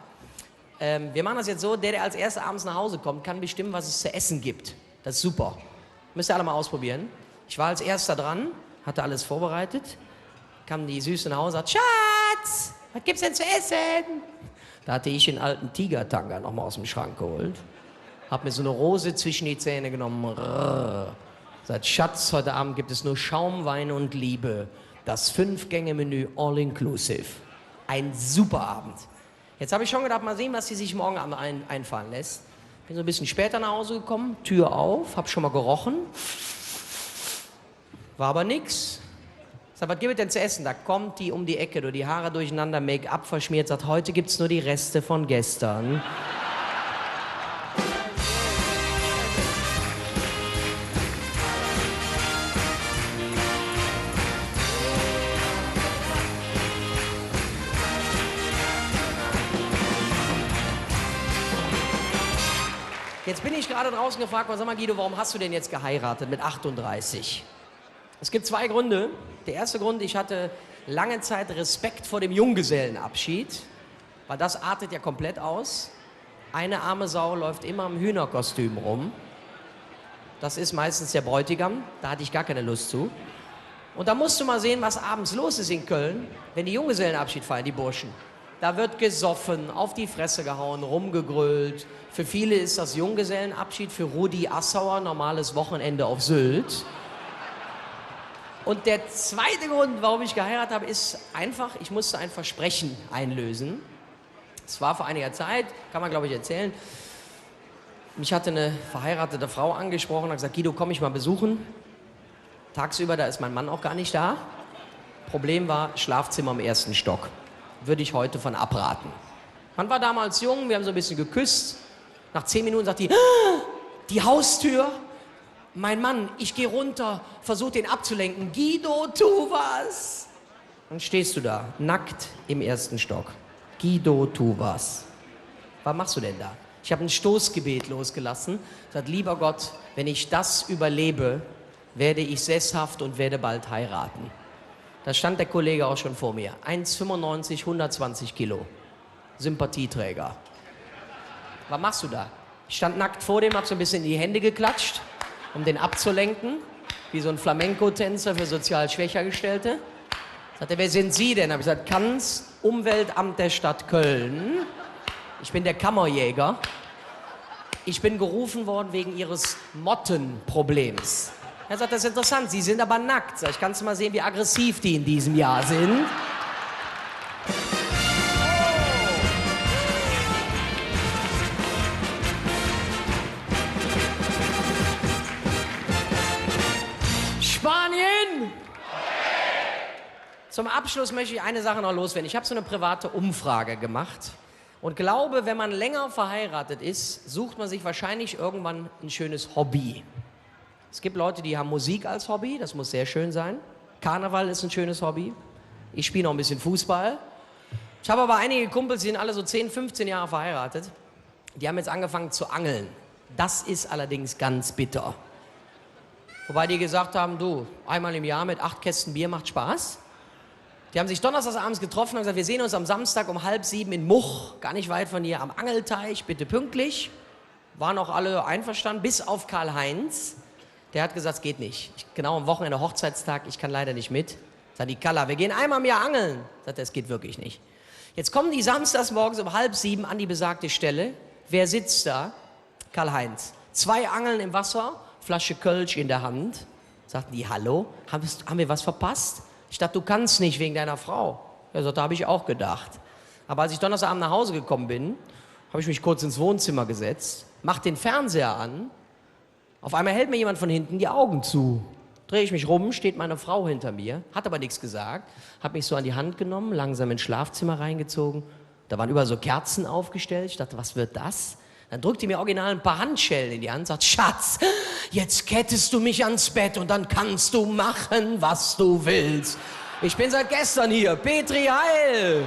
Wir machen das jetzt so, der als erster abends nach Hause kommt, kann bestimmen, was es zu essen gibt. Das ist super. Müsst ihr alle mal ausprobieren. Ich war als erster dran, hatte alles vorbereitet. Kam die Süße nach Hause und sagt, Schatz, was gibt's denn zu essen? Da hatte ich den alten Tigertanga noch mal aus dem Schrank geholt. Hab mir so eine Rose zwischen die Zähne genommen. Sagt, Schatz, heute Abend gibt es nur Schaum, Wein und Liebe. Das 5-Gänge-Menü all-inclusive. Ein super Abend. Jetzt habe ich schon gedacht, mal sehen, was sie sich morgen Abend einfallen lässt. Bin so ein bisschen später nach Hause gekommen, Tür auf, hab schon mal gerochen. War aber nix. Sag, was gibt es denn zu essen? Da kommt die um die Ecke, die Haare durcheinander, Make-up verschmiert, sagt, heute gibt's nur die Reste von gestern. Jetzt bin ich gerade draußen gefragt, sag mal Guido, warum hast du denn jetzt geheiratet mit 38? Es gibt zwei Gründe. Der erste Grund, ich hatte lange Zeit Respekt vor dem Junggesellenabschied, weil das artet ja komplett aus. Eine arme Sau läuft immer im Hühnerkostüm rum. Das ist meistens der Bräutigam, da hatte ich gar keine Lust zu. Und da musst du mal sehen, was abends los ist in Köln, wenn die Junggesellenabschied feiern, die Burschen. Da wird gesoffen, auf die Fresse gehauen, rumgegrölt. Für viele ist das Junggesellenabschied, für Rudi Assauer normales Wochenende auf Sylt. Und der zweite Grund, warum ich geheiratet habe, ist einfach, ich musste ein Versprechen einlösen. Es war vor einiger Zeit, kann man glaube ich erzählen. Mich hatte eine verheiratete Frau angesprochen und hat gesagt, Guido, komm ich mal besuchen. Tagsüber, da ist mein Mann auch gar nicht da. Problem war, Schlafzimmer im 1. Stock. Würde ich heute von abraten. Man war damals jung, wir haben so ein bisschen geküsst. Nach 10 Minuten sagt die, die Haustür. Mein Mann, ich gehe runter, versuche den abzulenken. Guido, tu was. Dann stehst du da, nackt im 1. Stock. Guido, tu was. Was machst du denn da? Ich habe ein Stoßgebet losgelassen. Sagt, lieber Gott, wenn ich das überlebe, werde ich sesshaft und werde bald heiraten. Da stand der Kollege auch schon vor mir. 1,95, 120 Kilo. Sympathieträger. Was machst du da? Ich stand nackt vor dem, hab so ein bisschen in die Hände geklatscht, um den abzulenken, wie so ein Flamenco-Tänzer für sozial Schwächergestellte. Sagt er, wer sind Sie denn? Hab ich gesagt, Kanz, Umweltamt der Stadt Köln. Ich bin der Kammerjäger. Ich bin gerufen worden wegen Ihres Mottenproblems. Er sagt, das ist interessant, Sie sind aber nackt. Sag ich, kannst du mal sehen, wie aggressiv die in diesem Jahr sind? Spanien! Zum Abschluss möchte ich eine Sache noch loswerden. Ich habe so eine private Umfrage gemacht und glaube, wenn man länger verheiratet ist, sucht man sich wahrscheinlich irgendwann ein schönes Hobby. Es gibt Leute, die haben Musik als Hobby, das muss sehr schön sein. Karneval ist ein schönes Hobby. Ich spiele noch ein bisschen Fußball. Ich habe aber einige Kumpels, die sind alle so 10, 15 Jahre verheiratet. Die haben jetzt angefangen zu angeln. Das ist allerdings ganz bitter. Wobei die gesagt haben, du, einmal im Jahr mit 8 Kästen Bier macht Spaß. Die haben sich donnerstags abends getroffen und gesagt, wir sehen uns am Samstag um 6:30 in Much, gar nicht weit von hier am Angelteich, bitte pünktlich. Waren auch alle einverstanden, bis auf Karl-Heinz. Der hat gesagt, es geht nicht. Genau am Wochenende Hochzeitstag, ich kann leider nicht mit. Sagt die Kalla, wir gehen einmal im Jahr angeln. Sagt er, es geht wirklich nicht. Jetzt kommen die samstags morgens um 6:30 an die besagte Stelle. Wer sitzt da? Karl-Heinz. 2 Angeln im Wasser, Flasche Kölsch in der Hand. Sagten die, hallo, haben wir was verpasst? Ich dachte, du kannst nicht wegen deiner Frau. Er sagt, da habe ich auch gedacht. Aber als ich Donnerstagabend nach Hause gekommen bin, habe ich mich kurz ins Wohnzimmer gesetzt, mach den Fernseher an. Auf einmal hält mir jemand von hinten die Augen zu. Drehe ich mich rum, steht meine Frau hinter mir, hat aber nichts gesagt, hat mich so an die Hand genommen, langsam ins Schlafzimmer reingezogen. Da waren überall so Kerzen aufgestellt. Ich dachte, was wird das? Dann drückt die mir original ein paar Handschellen in die Hand, sagt, Schatz, jetzt kettest du mich ans Bett und dann kannst du machen, was du willst. Ich bin seit gestern hier, Petri Heil.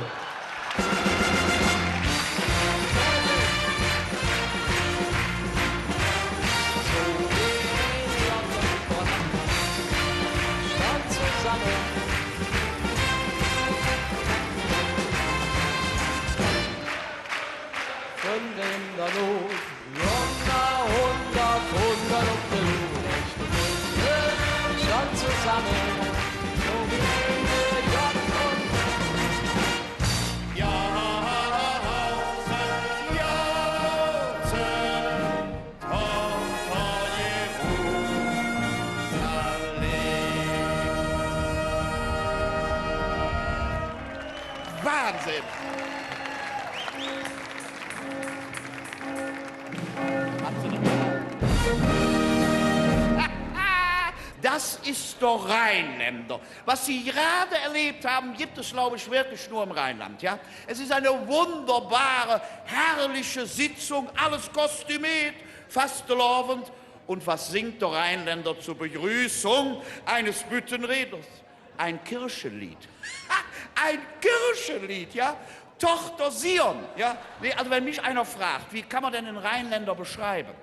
In der Not, Junger, 100 und Blut, schon zusammen, so wie Gott und Wahnsinn! Das ist doch Rheinländer. Was Sie gerade erlebt haben, gibt es, glaube ich, wirklich nur im Rheinland. Ja? Es ist eine wunderbare, herrliche Sitzung, alles kostümiert, fastelovend. Und was singt der Rheinländer zur Begrüßung eines Büttenredners? Ein Kirchenlied. Ein Kirchenlied, ja? Tochter Sion. Ja? Nee, also wenn mich einer fragt, wie kann man denn einen Rheinländer beschreiben?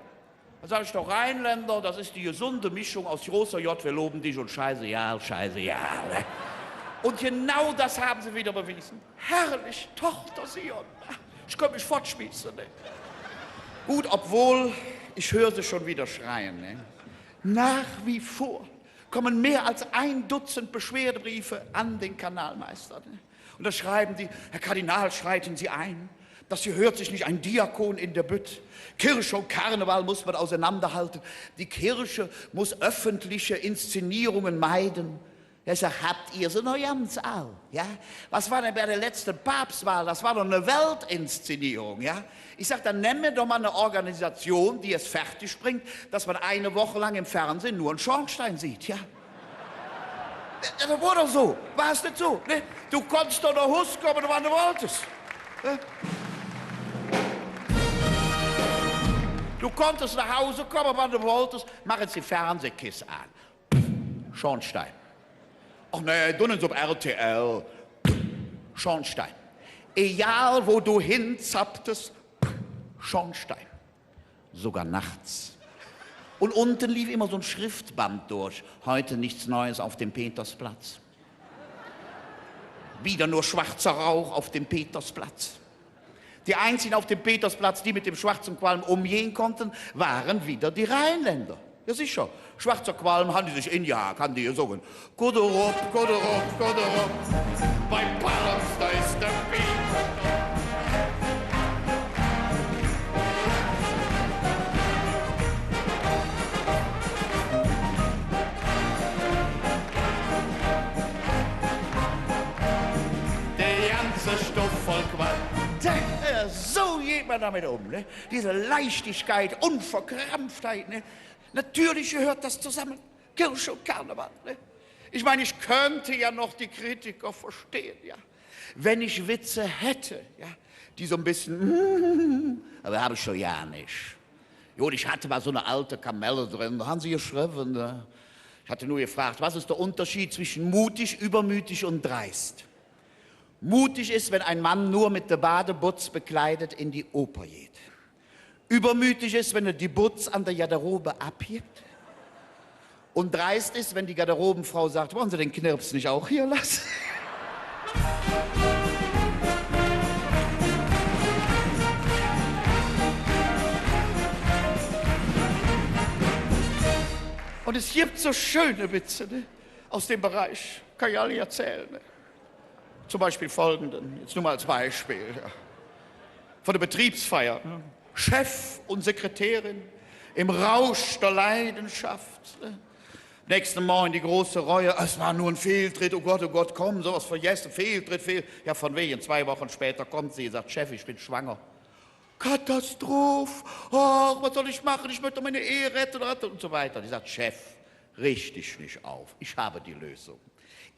Dann sage ich doch, Rheinländer, das ist die gesunde Mischung aus großer J, wir loben dich und scheiße, ja. Ne? Und genau das haben sie wieder bewiesen. Herrlich, Tochter Sion. Ich könnte mich fortspießen. Ne? Gut, obwohl, ich höre sie schon wieder schreien. Ne? Nach wie vor kommen mehr als 1 Dutzend Beschwerdebriefe an den Kanalmeister. Ne? Und da schreiben die, Herr Kardinal, schreiten Sie ein. Das hier hört sich nicht ein Diakon in der Bütt. Kirche und Karneval muss man auseinanderhalten. Die Kirche muss öffentliche Inszenierungen meiden. Ja, ich sag, habt ihr sie noch ganz all? Ja? Was war denn bei der letzten Papstwahl? Das war doch eine Weltinszenierung, ja? Ich sag, dann nenn mir doch mal eine Organisation, die es fertig bringt, dass man eine Woche lang im Fernsehen nur einen Schornstein sieht, ja? Das war doch so. War es nicht so? Ne? Du konntest doch noch rauskommen, wann du wolltest. Ne? Du konntest nach Hause kommen, wann du wolltest. Mach jetzt die Fernsehkiste an. Schornstein. Ach nee, du nicht so RTL. Schornstein. Egal, wo du hinzapptest, Schornstein. Sogar nachts. Und unten lief immer so ein Schriftband durch. Heute nichts Neues auf dem Petersplatz. Wieder nur schwarzer Rauch auf dem Petersplatz. Die einzigen auf dem Petersplatz, die mit dem schwarzen Qualm umgehen konnten, waren wieder die Rheinländer. Ja, sicher. Schwarzer Qualm haben die sich in ja, kann die sagen. Kuderup, Kuderup, Kuderup. Bei Palms, da ist der Beat. Der ganze Stoff voll Qualm. So geht man damit um, ne? Diese Leichtigkeit, Unverkrampftheit, ne? Natürlich gehört das zusammen, Kirche und Karneval, ne? Ich meine, ich könnte ja noch die Kritiker verstehen, ja? Wenn ich Witze hätte, ja? Die so ein bisschen, aber habe ich schon ja nicht. Jo, ich hatte mal so eine alte Kamelle drin, da haben sie geschrieben, ne? Ich hatte nur gefragt, was ist der Unterschied zwischen mutig, übermütig und dreist? Mutig ist, wenn ein Mann nur mit der Badebutz bekleidet in die Oper geht. Übermütig ist, wenn er die Butz an der Garderobe abhebt. Und dreist ist, wenn die Garderobenfrau sagt, wollen Sie den Knirps nicht auch hier lassen? Und es gibt so schöne Witze, ne? Aus dem Bereich, kann ich alle erzählen. Ne? Zum Beispiel folgenden, jetzt nur mal als Beispiel. Ja. Von der Betriebsfeier. Ne? Chef und Sekretärin im Rausch der Leidenschaft. Ne? Nächsten Morgen die große Reue, es war nur ein Fehltritt, oh Gott, komm, sowas vergessen, Fehltritt. Ja, von wegen, 2 Wochen später kommt sie und sagt, Chef, ich bin schwanger. Katastrophe, oh, was soll ich machen, ich möchte meine Ehe retten und so weiter. Die sagt, Chef, richte dich nicht auf, ich habe die Lösung.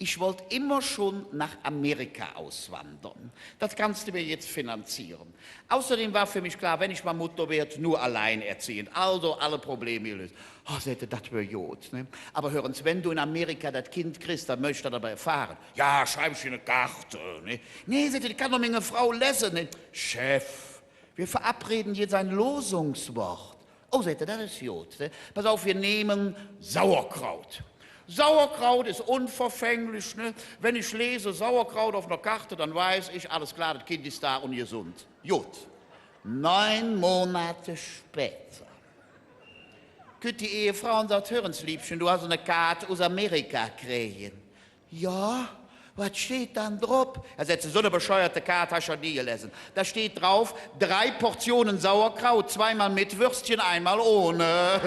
Ich wollte immer schon nach Amerika auswandern. Das kannst du mir jetzt finanzieren. Außerdem war für mich klar, wenn ich mal Mutter werde, nur alleinerziehend. Also alle Probleme gelöst. Oh, sagte, das wäre gut. Ne? Aber hören Sie, wenn du in Amerika das Kind kriegst, dann möchtest du dabei erfahren. Ja, schreib ich in eine Karte. Ne? Nee, sagte, die kann doch meine Frau lesen. Ne? Chef, wir verabreden jetzt ein Losungswort. Oh, sagte, das ist gut. Ne? Pass auf, wir nehmen Sauerkraut. Sauerkraut ist unverfänglich. Ne? Wenn ich lese Sauerkraut auf einer Karte, dann weiß ich, alles klar, das Kind ist da und gesund. Gut. 9 Monate später. Kütt die Ehefrau und sagt, hören Sie, Liebchen, du hast eine Karte aus Amerika kriegen. Ja, was steht dann drauf? Er sagt, so eine bescheuerte Karte hast du schon nie gelesen. Da steht drauf, 3 Portionen Sauerkraut, 2-mal mit Würstchen, 1-mal ohne.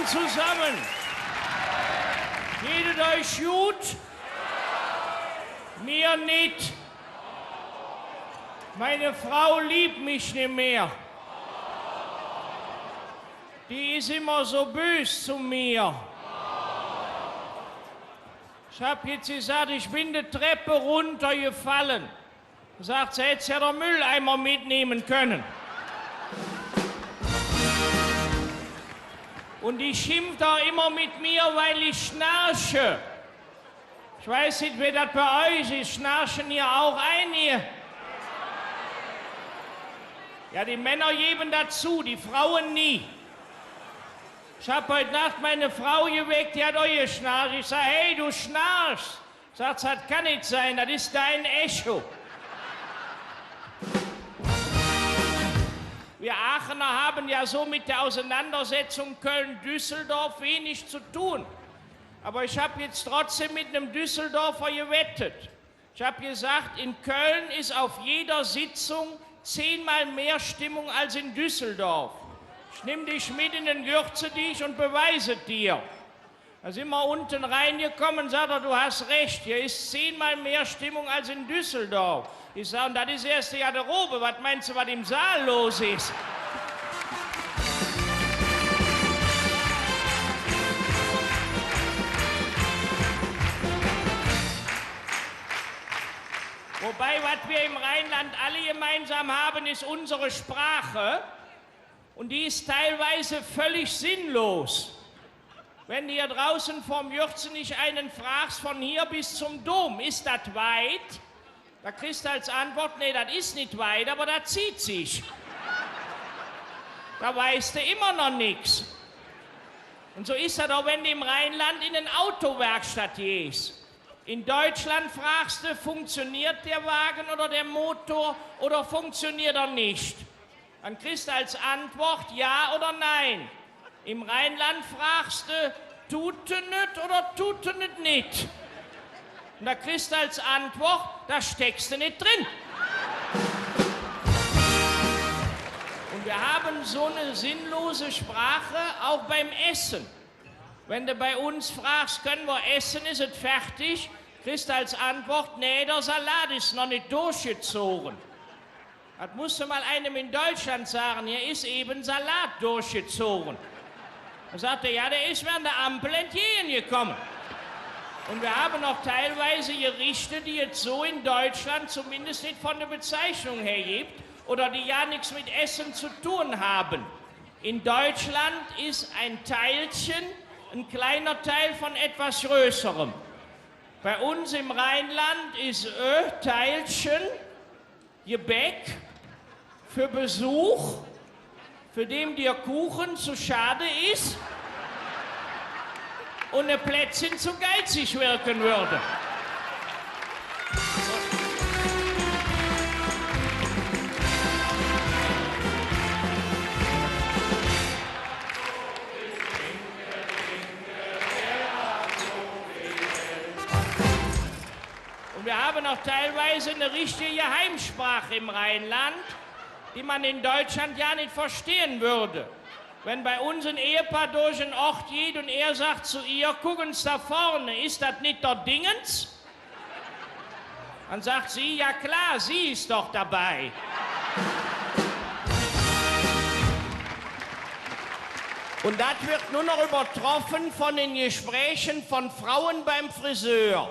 Zusammen. Geht es euch gut? Mir nicht. Meine Frau liebt mich nicht mehr. Die ist immer so böse zu mir. Ich hab jetzt gesagt, ich bin die Treppe runtergefallen. Sagt sie, hätte ja der Mülleimer mitnehmen können. Und die schimpft auch immer mit mir, weil ich schnarche. Ich weiß nicht, wie das bei euch ist. Schnarchen ihr auch einige? Ja, die Männer geben dazu, die Frauen nie. Ich habe heute Nacht meine Frau geweckt, die hat auch geschnarcht. Ich sage, hey, du schnarchst. Sagt sie, das kann nicht sein, das ist dein Echo. Wir Aachener haben ja so mit der Auseinandersetzung Köln-Düsseldorf wenig zu tun. Aber ich habe jetzt trotzdem mit einem Düsseldorfer gewettet. Ich habe gesagt, in Köln ist auf jeder Sitzung 10-mal mehr Stimmung als in Düsseldorf. Ich nehme dich mit in den Gürzenich und beweise dir. Da sind wir unten reingekommen, sagt er, du hast recht, hier ist 10-mal mehr Stimmung als in Düsseldorf. Ich sage, und das ist erst die Garderobe, was meinst du, was im Saal los ist? Wobei, was wir im Rheinland alle gemeinsam haben, ist unsere Sprache. Und die ist teilweise völlig sinnlos. Wenn du hier draußen vorm Jürzenich einen fragst, von hier bis zum Dom, ist das weit? Da kriegst du als Antwort, nee, das ist nicht weit, aber das zieht sich. Da weißt du immer noch nichts. Und so ist das auch, wenn du im Rheinland in eine Autowerkstatt gehst. In Deutschland fragst du, funktioniert der Wagen oder der Motor oder funktioniert er nicht? Dann kriegst du als Antwort ja oder nein. Im Rheinland fragst du, tut es nicht oder tut es nicht? Und da kriegst du als Antwort, da steckst du nicht drin. Und wir haben so eine sinnlose Sprache auch beim Essen. Wenn du bei uns fragst, können wir essen, ist es fertig, kriegst du als Antwort, nee, der Salat ist noch nicht durchgezogen. Das musste mal einem in Deutschland sagen, hier ist eben Salat durchgezogen. Da sagte er, ja, der ist während der Ampel entgegengekommen. Und wir haben auch teilweise Gerichte, die jetzt so in Deutschland zumindest nicht von der Bezeichnung her gibt oder die ja nichts mit Essen zu tun haben. In Deutschland ist ein Teilchen ein kleiner Teil von etwas Größerem. Bei uns im Rheinland ist Teilchen Gebäck für Besuch, für den dir Kuchen zu schade ist und ein Plätzchen zu geizig wirken würde. Und wir haben auch teilweise eine richtige Geheimsprache im Rheinland, die man in Deutschland ja nicht verstehen würde. Wenn bei uns ein Ehepaar durch den Ort geht und er sagt zu ihr, gucken Sie da vorne, ist das nicht der Dingens? Dann sagt sie, ja klar, sie ist doch dabei. Und das wird nur noch übertroffen von den Gesprächen von Frauen beim Friseur.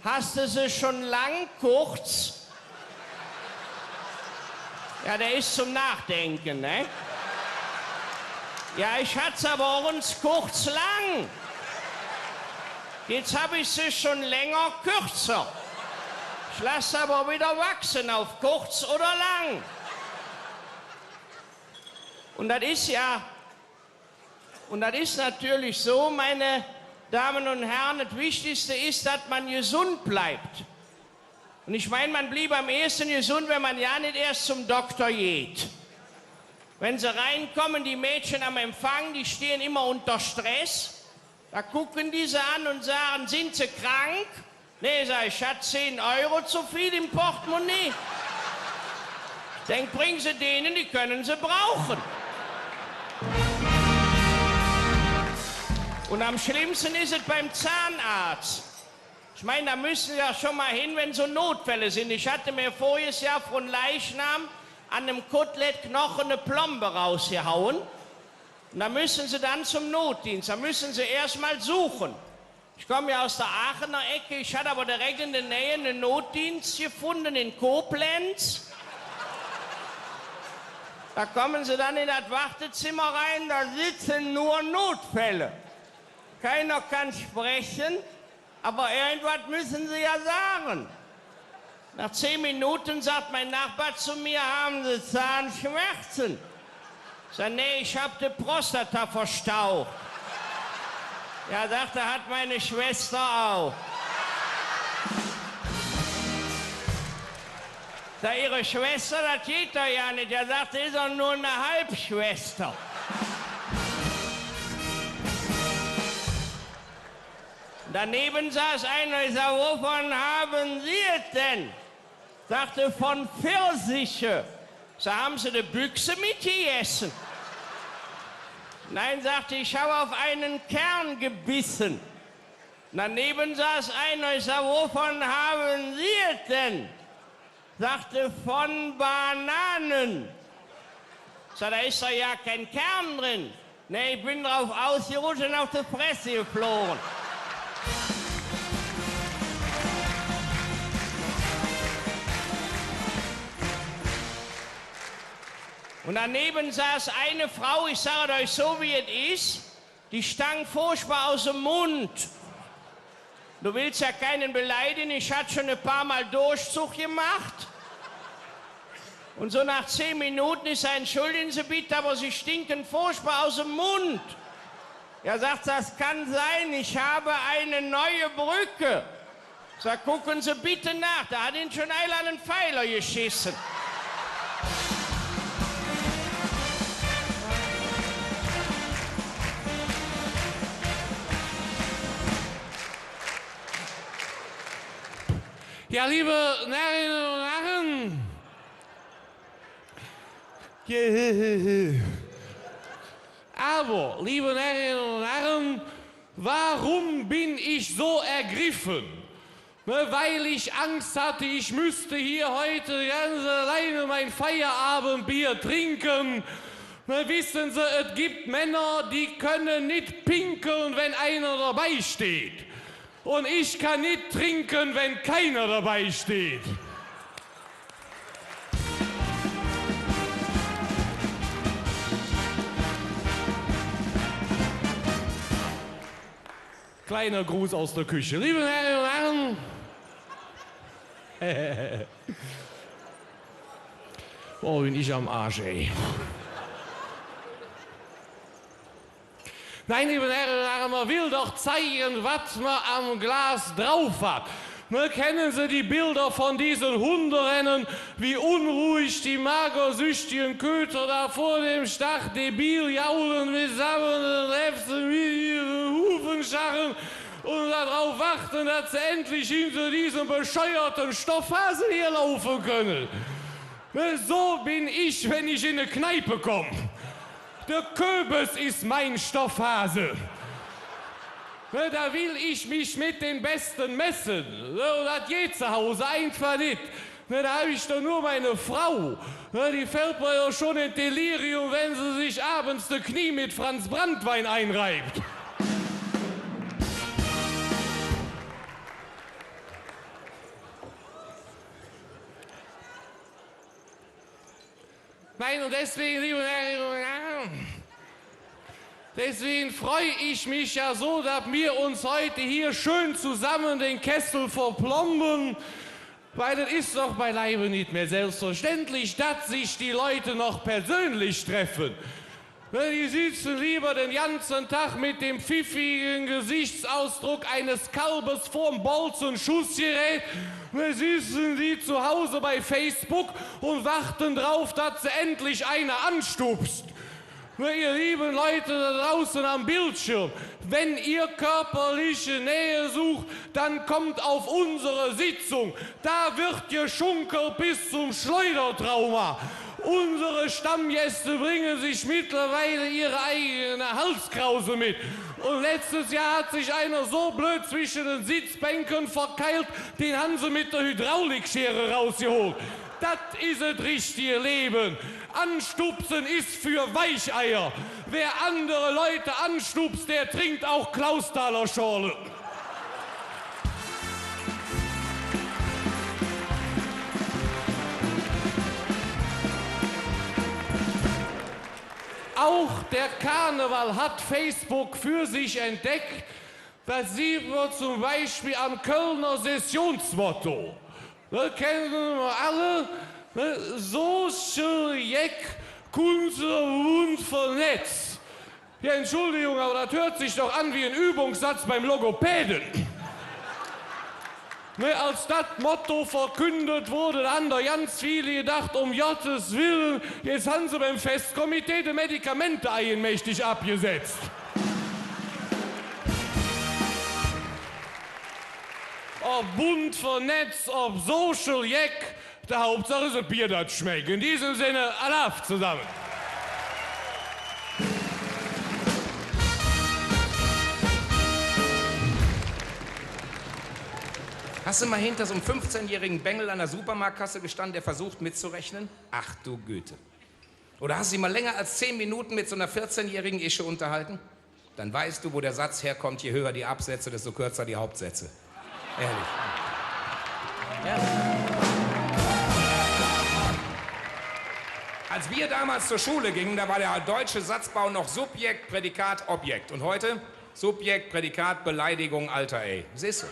Hast du sie schon lang kurz? Ja, der ist zum Nachdenken, ne? Ja, ich hatte es aber auch uns kurz lang. Jetzt habe ich sie schon länger kürzer. Ich lasse aber wieder wachsen auf kurz oder lang. Und das ist ja, und das ist natürlich so, meine Damen und Herren, das Wichtigste ist, dass man gesund bleibt. Und ich meine, man blieb am ehesten gesund, wenn man ja nicht erst zum Doktor geht. Wenn sie reinkommen, die Mädchen am Empfang, die stehen immer unter Stress. Da gucken die sie an und sagen, sind sie krank? Nee, sag ich, hatte 10 Euro zu viel im Portemonnaie. Ich denke, bringen Sie denen, die können sie brauchen. Und am schlimmsten ist es beim Zahnarzt. Ich meine, da müssen Sie ja schon mal hin, wenn so Notfälle sind. Ich hatte mir voriges Jahr von Leichnam an einem Kotelettknochen eine Plombe rausgehauen. Und da müssen Sie dann zum Notdienst. Da müssen Sie erst mal suchen. Ich komme ja aus der Aachener Ecke. Ich hatte aber direkt in der Nähe einen Notdienst gefunden in Koblenz. Da kommen Sie dann in das Wartezimmer rein, da sitzen nur Notfälle. Keiner kann sprechen, aber irgendwas müssen Sie ja sagen. Nach 10 Minuten sagt mein Nachbar zu mir, haben Sie Zahnschmerzen? Ich sage, nee, ich habe die Prostata verstaucht. Ja, sagt er, hat meine Schwester auch. Da Ihre Schwester, das geht doch ja nicht. Er sagt, ist doch nur eine Halbschwester. Daneben saß einer, ich sag, wovon haben Sie es denn? Sagte, von Pfirsiche. So haben Sie die Büchse mitgegessen. Nein, sagte, ich habe auf einen Kern gebissen. Daneben saß einer, ich sag, wovon haben Sie es denn? Sagte, von Bananen. Sag, da ist doch ja kein Kern drin. Nee, ich bin drauf ausgerutscht und auf die Fresse geflogen. Und daneben saß eine Frau, ich sage euch so, wie es ist, die stank furchtbar aus dem Mund. Du willst ja keinen beleidigen, ich hatte schon ein paar Mal Durchzug gemacht. Und so nach 10 Minuten ist er, entschuldigen Sie bitte, aber Sie stinken furchtbar aus dem Mund. Er sagt, das kann sein, ich habe eine neue Brücke. Sag, gucken Sie bitte nach, da hat ihn schon einer einen Pfeiler geschissen. Ja, liebe Narrinnen und Narren. Aber, liebe Narrinnen und Narren, warum bin ich so ergriffen? Weil ich Angst hatte, ich müsste hier heute ganz alleine mein Feierabendbier trinken. Wissen Sie, es gibt Männer, die können nicht pinkeln, wenn einer dabei steht. Und ich kann nicht trinken, wenn keiner dabei steht. Kleiner Gruß aus der Küche. Liebe Herren und Herren. Oh, bin ich am Arsch, ey. Nein, liebe Herren und Herren, man will doch zeigen, was man am Glas drauf hat. Kennen Sie die Bilder von diesen Hunderennen, wie unruhig die magersüchtigen Köter da vor dem Stach debil jaulen mit sammelnden Refsen mit ihren Hufen scharren und darauf warten, dass sie endlich hinter diesem bescheuerten Stoffhase herlaufen können. So bin ich, wenn ich in eine Kneipe komme. Der Köbis ist mein Stoffhase. Da will ich mich mit den Besten messen. Das geht zu Hause einfach nicht. Da habe ich doch nur meine Frau. Die fällt mir ja schon in Delirium, wenn sie sich abends die Knie mit Franz Branntwein einreibt. Nein, und deswegen, liebe Herren und Herren, deswegen freue ich mich ja so, dass wir uns heute hier schön zusammen den Kessel verplomben, weil es ist doch beileibe nicht mehr selbstverständlich, dass sich die Leute noch persönlich treffen. Die sitzen lieber den ganzen Tag mit dem pfiffigen Gesichtsausdruck eines Kalbes vorm Bolzenschussgerät. Sitzen die zu Hause bei Facebook und warten drauf, dass sie endlich einer anstupst. Ihr lieben Leute da draußen am Bildschirm, wenn ihr körperliche Nähe sucht, dann kommt auf unsere Sitzung. Da wird geschunkelt bis zum Schleudertrauma. Unsere Stammgäste bringen sich mittlerweile ihre eigene Halskrause mit. Und letztes Jahr hat sich einer so blöd zwischen den Sitzbänken verkeilt, den haben sie mit der Hydraulikschere rausgeholt. Das ist das richtige Leben. Anstupsen ist für Weicheier. Wer andere Leute anstupst, der trinkt auch Klausthaler Schorle. Auch der Karneval hat Facebook für sich entdeckt. Das sieht man zum Beispiel am Kölner Sessionsmotto. Das kennen wir alle. Social Jack, kunterbunt vernetzt. Ja, Entschuldigung, aber das hört sich doch an wie ein Übungssatz beim Logopäden. Als das Motto verkündet wurde, da haben da ganz viele gedacht, um Gottes Willen, jetzt haben sie beim Festkomitee die Medikamente eigenmächtig abgesetzt. Ob bunt vernetzt, ob Social Jack, Der Hauptsache ist das Bier, das schmeckt. In diesem Sinne, Alaf zusammen. Hast du mal hinter so einem 15-jährigen Bengel an der Supermarktkasse gestanden, der versucht mitzurechnen? Ach du Güte. Oder hast du dich mal länger als 10 Minuten mit so einer 14-jährigen Ische unterhalten? Dann weißt du, wo der Satz herkommt, je höher die Absätze, desto kürzer die Hauptsätze. Ehrlich. Ja. Als wir damals zur Schule gingen, da war der deutsche Satzbau noch Subjekt, Prädikat, Objekt. Und heute Subjekt, Prädikat, Beleidigung, Alter, ey. Siehst du?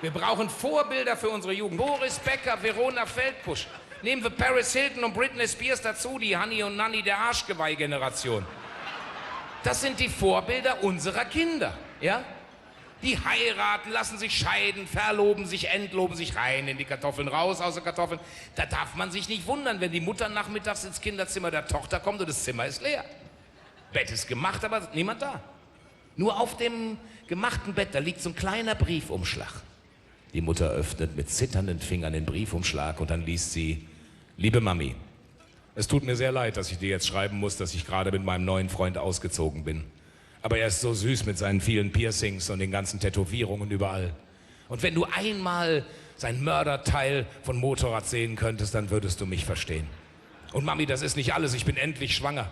Wir brauchen Vorbilder für unsere Jugend. Boris Becker, Verona Feldbusch. Nehmen wir Paris Hilton und Britney Spears dazu, die Honey und Nanny der Arschgeweih-Generation. Das sind die Vorbilder unserer Kinder, ja? Die heiraten, lassen sich scheiden, verloben sich, entloben sich, rein in die Kartoffeln, raus aus den Kartoffeln. Da darf man sich nicht wundern, wenn die Mutter nachmittags ins Kinderzimmer der Tochter kommt und das Zimmer ist leer. Bett ist gemacht, aber niemand da. Nur auf dem gemachten Bett, da liegt so ein kleiner Briefumschlag. Die Mutter öffnet mit zitternden Fingern den Briefumschlag und dann liest sie: Liebe Mami, es tut mir sehr leid, dass ich dir jetzt schreiben muss, dass ich gerade mit meinem neuen Freund ausgezogen bin. Aber er ist so süß mit seinen vielen Piercings und den ganzen Tätowierungen überall. Und wenn du einmal sein Mörderteil von Motorrad sehen könntest, dann würdest du mich verstehen. Und Mami, das ist nicht alles, ich bin endlich schwanger.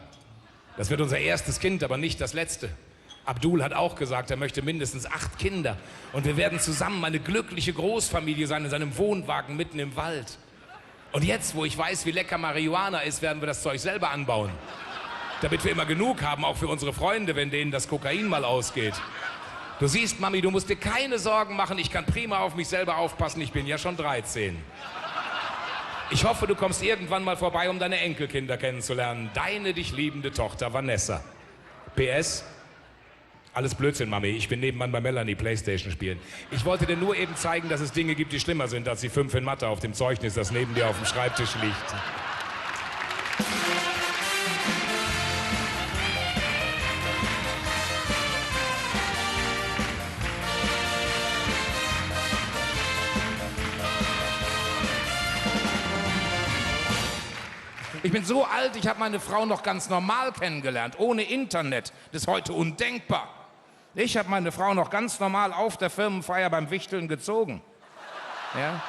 Das wird unser erstes Kind, aber nicht das letzte. Abdul hat auch gesagt, er möchte mindestens 8 Kinder. Und wir werden zusammen eine glückliche Großfamilie sein in seinem Wohnwagen mitten im Wald. Und jetzt, wo ich weiß, wie lecker Marihuana ist, werden wir das Zeug selber anbauen. Damit wir immer genug haben, auch für unsere Freunde, wenn denen das Kokain mal ausgeht. Du siehst, Mami, du musst dir keine Sorgen machen. Ich kann prima auf mich selber aufpassen. Ich bin ja schon 13. Ich hoffe, du kommst irgendwann mal vorbei, um deine Enkelkinder kennenzulernen. Deine dich liebende Tochter Vanessa. PS: Alles Blödsinn, Mami. Ich bin nebenan bei Melanie Playstation spielen. Ich wollte dir nur eben zeigen, dass es Dinge gibt, die schlimmer sind als die 5 in Mathe auf dem Zeugnis, das neben dir auf dem Schreibtisch liegt. Ich bin so alt, ich habe meine Frau noch ganz normal kennengelernt, ohne Internet. Das ist heute undenkbar. Ich habe meine Frau noch ganz normal auf der Firmenfeier beim Wichteln gezogen. Ja?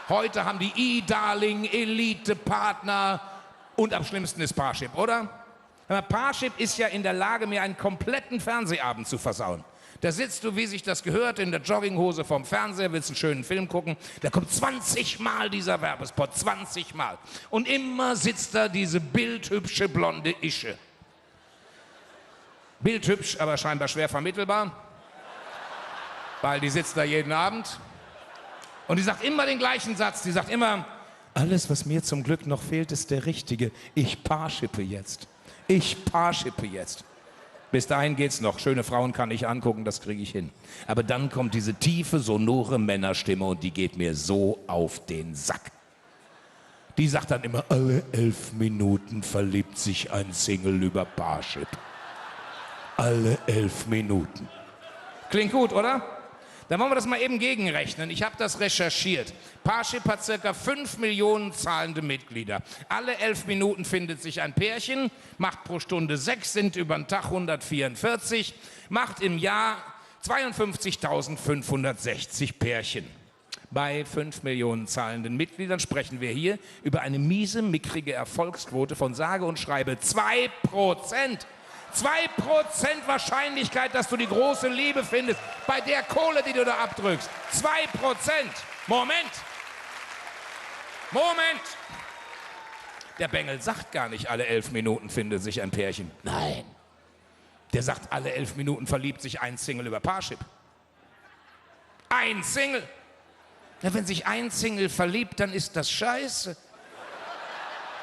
Heute haben die E-Darling, Elite-Partner und am schlimmsten ist Parship, oder? Aber Parship ist ja in der Lage, mir einen kompletten Fernsehabend zu versauen. Da sitzt du, wie sich das gehört, in der Jogginghose vorm Fernseher, willst einen schönen Film gucken. Da kommt 20 Mal dieser Werbespot, 20 Mal. Und immer sitzt da diese bildhübsche blonde Ische. Bildhübsch, aber scheinbar schwer vermittelbar. Weil die sitzt da jeden Abend. Und die sagt immer den gleichen Satz. Die sagt immer: Alles, was mir zum Glück noch fehlt, ist der Richtige. Ich Parshippe jetzt. Ich Parshippe jetzt. Bis dahin geht's noch. Schöne Frauen kann ich angucken, das kriege ich hin. Aber dann kommt diese tiefe, sonore Männerstimme und die geht mir so auf den Sack. Die sagt dann immer: Alle 11 Minuten verliebt sich ein Single über Parship. Alle 11 Minuten. Klingt gut, oder? Dann wollen wir das mal eben gegenrechnen. Ich habe das recherchiert. Parship hat ca. 5 Millionen zahlende Mitglieder. Alle 11 Minuten findet sich ein Pärchen, macht pro Stunde 6, sind über den Tag 144, macht im Jahr 52.560 Pärchen. Bei 5 Millionen zahlenden Mitgliedern sprechen wir hier über eine miese, mickrige Erfolgsquote von sage und schreibe 2%. 2% Wahrscheinlichkeit, dass du die große Liebe findest, bei der Kohle, die du da abdrückst. 2%. Moment. Der Bengel sagt gar nicht, alle 11 Minuten findet sich ein Pärchen. Nein. Der sagt, alle 11 Minuten verliebt sich ein Single über Parship. Ein Single. Ja, wenn sich ein Single verliebt, dann ist das scheiße.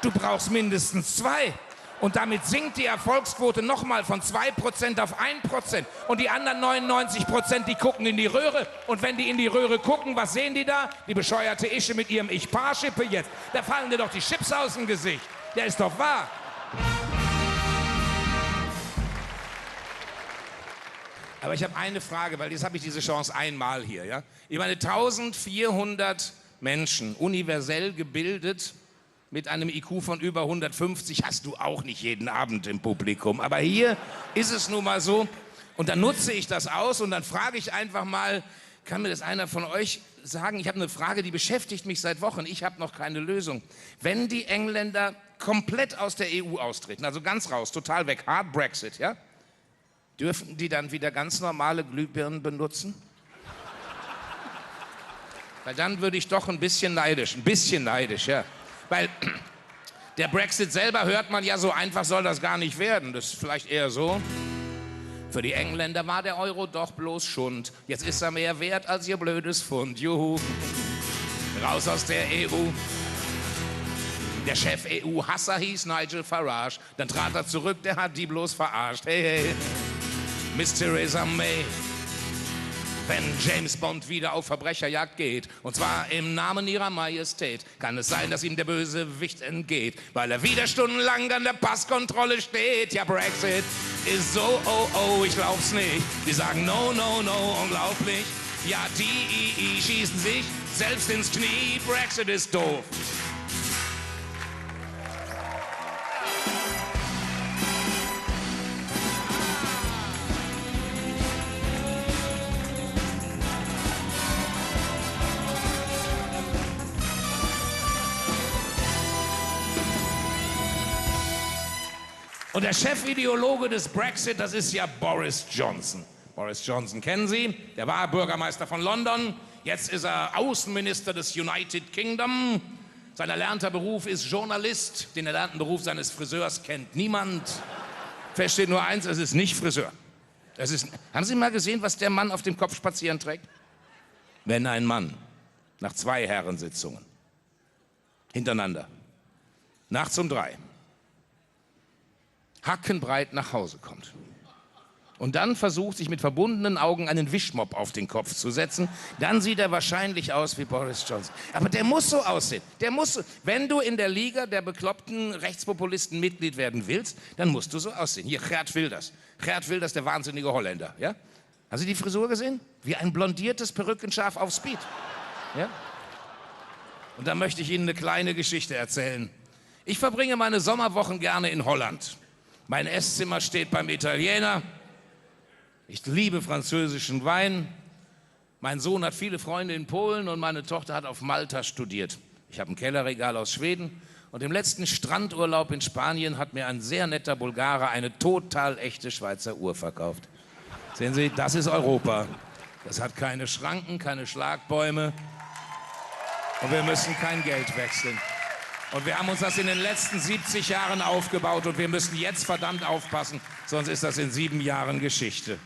Du brauchst mindestens 2. Und damit sinkt die Erfolgsquote nochmal von 2% auf 1%. Und die anderen 99%, die gucken in die Röhre. Und wenn die in die Röhre gucken, was sehen die da? Die bescheuerte Ische mit ihrem Ich Parshippe jetzt. Da fallen dir doch die Chips aus dem Gesicht. Der ist doch wahr. Aber ich habe eine Frage, weil jetzt habe ich diese Chance einmal hier. Ja? Ich meine, 1400 Menschen, universell gebildet, mit einem IQ von über 150 hast du auch nicht jeden Abend im Publikum. Aber hier ist es nun mal so. Und dann nutze ich das aus und dann frage ich einfach mal, kann mir das einer von euch sagen? Ich habe eine Frage, die beschäftigt mich seit Wochen. Ich habe noch keine Lösung. Wenn die Engländer komplett aus der EU austreten, also ganz raus, total weg, Hard Brexit, ja? Dürfen die dann wieder ganz normale Glühbirnen benutzen? Weil dann würde ich doch ein bisschen neidisch, ja. Weil der Brexit selber hört man ja, so einfach soll das gar nicht werden. Das ist vielleicht eher so. Für die Engländer war der Euro doch bloß Schund. Jetzt ist er mehr wert als ihr blödes Pfund. Juhu. Raus aus der EU. Der Chef EU-Hasser hieß Nigel Farage. Dann trat er zurück, der hat die bloß verarscht. Hey, hey. Miss Theresa May. Wenn James Bond wieder auf Verbrecherjagd geht, und zwar im Namen ihrer Majestät, kann es sein, dass ihm der Bösewicht entgeht, weil er wieder stundenlang an der Passkontrolle steht. Ja, Brexit ist so, oh, ich glaub's nicht. Die sagen no, no, no, unglaublich. Ja, die schießen sich selbst ins Knie. Brexit ist doof. Und der Chefideologe des Brexit, das ist ja Boris Johnson. Boris Johnson kennen Sie, der war Bürgermeister von London, jetzt ist er Außenminister des United Kingdom. Sein erlernter Beruf ist Journalist, den erlernten Beruf seines Friseurs kennt niemand. Fest steht nur eins, es ist nicht Friseur. Haben Sie mal gesehen, was der Mann auf dem Kopf spazieren trägt? Wenn ein Mann nach 2 Herrensitzungen hintereinander, nachts um 3, hackenbreit nach Hause kommt und dann versucht, sich mit verbundenen Augen einen Wischmopp auf den Kopf zu setzen, dann sieht er wahrscheinlich aus wie Boris Johnson. Aber der muss so aussehen. Wenn du in der Liga der bekloppten Rechtspopulisten Mitglied werden willst, dann musst du so aussehen. Hier, Geert Wilders. Geert Wilders, der wahnsinnige Holländer. Ja? Haben Sie die Frisur gesehen? Wie ein blondiertes Perückenschaf auf Speed. Ja? Und da möchte ich Ihnen eine kleine Geschichte erzählen. Ich verbringe meine Sommerwochen gerne in Holland. Mein Esszimmer steht beim Italiener. Ich liebe französischen Wein. Mein Sohn hat viele Freunde in Polen und meine Tochter hat auf Malta studiert. Ich habe ein Kellerregal aus Schweden. Und im letzten Strandurlaub in Spanien hat mir ein sehr netter Bulgare eine total echte Schweizer Uhr verkauft. Sehen Sie, das ist Europa. Das hat keine Schranken, keine Schlagbäume. Und wir müssen kein Geld wechseln. Und wir haben uns das in den letzten 70 Jahren aufgebaut und wir müssen jetzt verdammt aufpassen, sonst ist das in 7 Jahren Geschichte.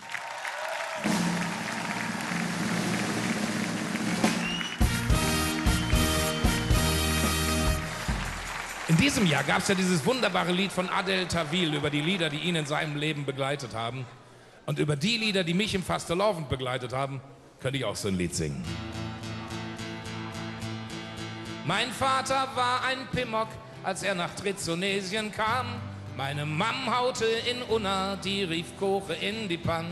In diesem Jahr gab es ja dieses wunderbare Lied von Adel Tawil über die Lieder, die ihn in seinem Leben begleitet haben. Und über die Lieder, die mich im Fastelovend begleitet haben, könnte ich auch so ein Lied singen. Mein Vater war ein Pimmock, als er nach Trizonesien kam. Meine Mam haute in Unna, die rief Koche in die Pann.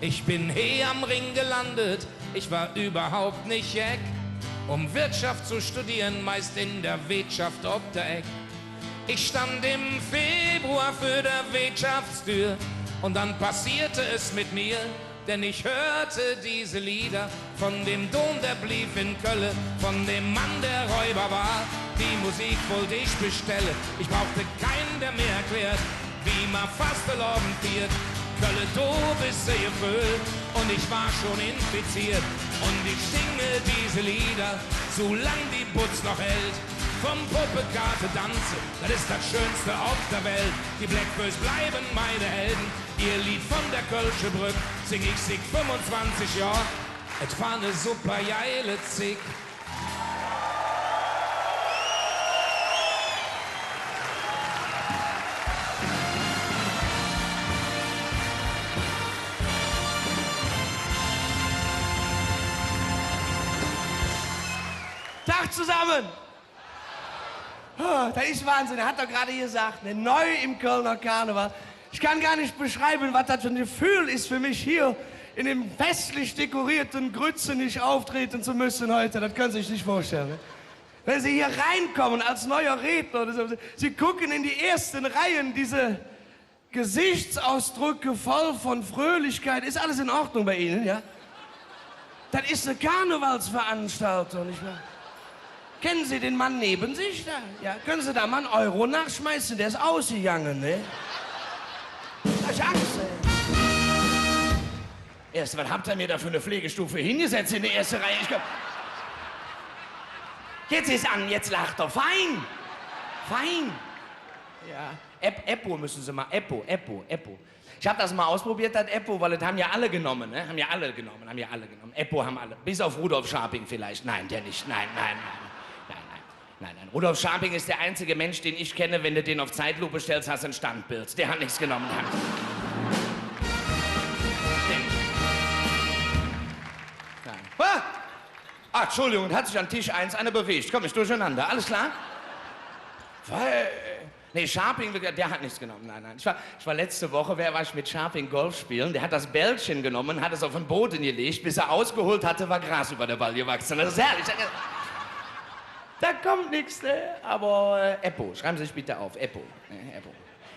Ich bin am Ring gelandet, ich war überhaupt nicht jeck. Um Wirtschaft zu studieren, meist in der Wirtschaft ob der Eck. Ich stand im Februar für der Wirtschaftstür und dann passierte es mit mir, denn ich hörte diese Lieder von dem Dom, der blieb in Kölle, von dem Mann, der Räuber war. Die Musik wollte ich bestellen, ich brauchte keinen, der mir erklärt, wie man Fastelovend wird. Kölle, du bist sehr voll und ich war schon infiziert. Und ich singe diese Lieder, solange die Butz noch hält. Vom Puppekarte tanzen, das ist das Schönste auf der Welt. Die Blackbirds bleiben meine Helden. Ihr Lied von der Kölsche Brück sing ich 25 Jahre. Es war eine super geile Zick. Tag zusammen! Oh, das ist Wahnsinn, er hat doch gerade gesagt, ne, neu im Kölner Karneval. Ich kann gar nicht beschreiben, was das für ein Gefühl ist für mich hier in dem festlich dekorierten Grütze nicht auftreten zu müssen heute. Das können Sie sich nicht vorstellen. Ne? Wenn Sie hier reinkommen als neuer Redner, oder so, Sie gucken in die ersten Reihen, diese Gesichtsausdrücke voll von Fröhlichkeit. Ist alles in Ordnung bei Ihnen, ja? Das ist eine Karnevalsveranstaltung, nicht wahr? Kennen Sie den Mann neben sich da? Ja, können Sie da mal einen Euro nachschmeißen? Der ist ausgegangen, ne? Da hab ich Angst, ey. Erst, was habt ihr mir da für eine Pflegestufe hingesetzt in die erste Reihe? Jetzt ist an, jetzt lacht er. Fein. Fein. Ja. Eppo müssen Sie mal. Eppo. Ich habe das mal ausprobiert, das Eppo, weil das haben ja alle genommen, ne? Haben ja alle genommen. Eppo haben alle. Bis auf Rudolf Scharping vielleicht. Nein, der nicht. Nein. Rudolf Scharping ist der einzige Mensch, den ich kenne, wenn du den auf Zeitlupe stellst, hast du ein Standbild. Der hat nichts genommen. Ah, Entschuldigung, hat sich an Tisch 1 einer bewegt. Komm ich durcheinander. Alles klar? Nee, Scharping, der hat nichts genommen. Nein. Ich war letzte Woche, war ich mit Scharping Golf spielen. Der hat das Bällchen genommen, hat es auf den Boden gelegt. Bis er ausgeholt hatte, war Gras über der Ball gewachsen. Das ist herrlich. Da kommt nichts, ne? Aber Eppo, schreiben Sie sich bitte auf. Eppo.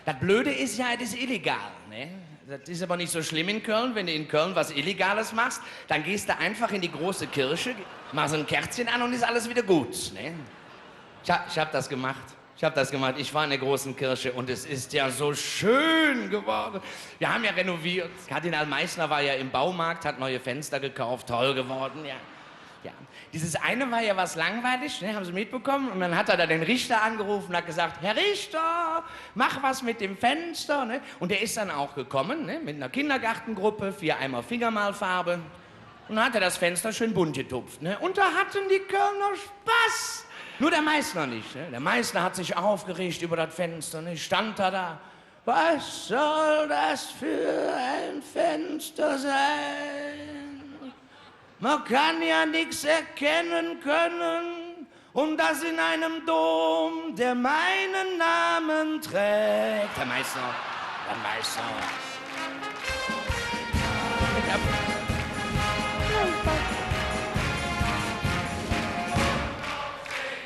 Das Blöde ist ja, das ist illegal, ne? Das ist aber nicht so schlimm in Köln. Wenn du in Köln was Illegales machst, dann gehst du einfach in die große Kirche, machst ein Kerzchen an und ist alles wieder gut. Ne? Ich hab das gemacht. Ich war in der großen Kirche und es ist ja so schön geworden. Wir haben ja renoviert. Kardinal Meissner war ja im Baumarkt, hat neue Fenster gekauft, toll geworden, ja. Dieses eine war ja was langweilig, ne, haben Sie mitbekommen? Und dann hat er da den Richter angerufen und hat gesagt, Herr Richter, mach was mit dem Fenster. Ne? Und der ist dann auch gekommen, ne, mit einer Kindergartengruppe, 4 Eimer Fingermalfarbe. Und dann hat er das Fenster schön bunt getupft. Ne? Und da hatten die Kölner Spaß. Nur der Meissner nicht. Ne? Der Meissner hat sich aufgeregt über das Fenster. Ne? Stand da. Was soll das für ein Fenster sein? Man kann ja nichts erkennen können und das in einem Dom, der meinen Namen trägt. Der Meissner.